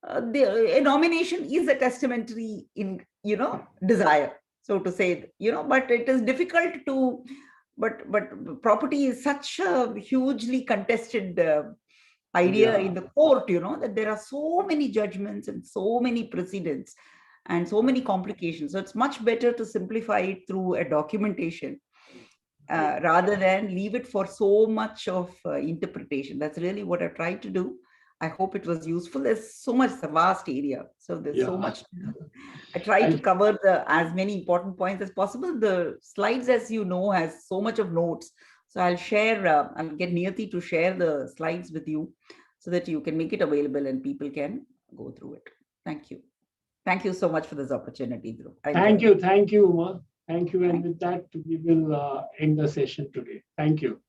a nomination is a testamentary desire, so to say, but it is difficult to, but property is such a hugely contested idea in the court, that there are so many judgments and so many precedents and so many complications. So it's much better to simplify it through a documentation rather than leave it for so much of interpretation. That's really what I tried to do. I hope it was useful. There's so much, it's a vast area. So there's so much to do. I tried to cover as many important points as possible. The slides, as you know, has so much of notes. So I'll share, I'll get Niyati to share the slides with you so that you can make it available and people can go through it. Thank you. Thank you so much for this opportunity, Dhruv. Thank you, Uma. Thank you. And with that, we will end the session today. Thank you.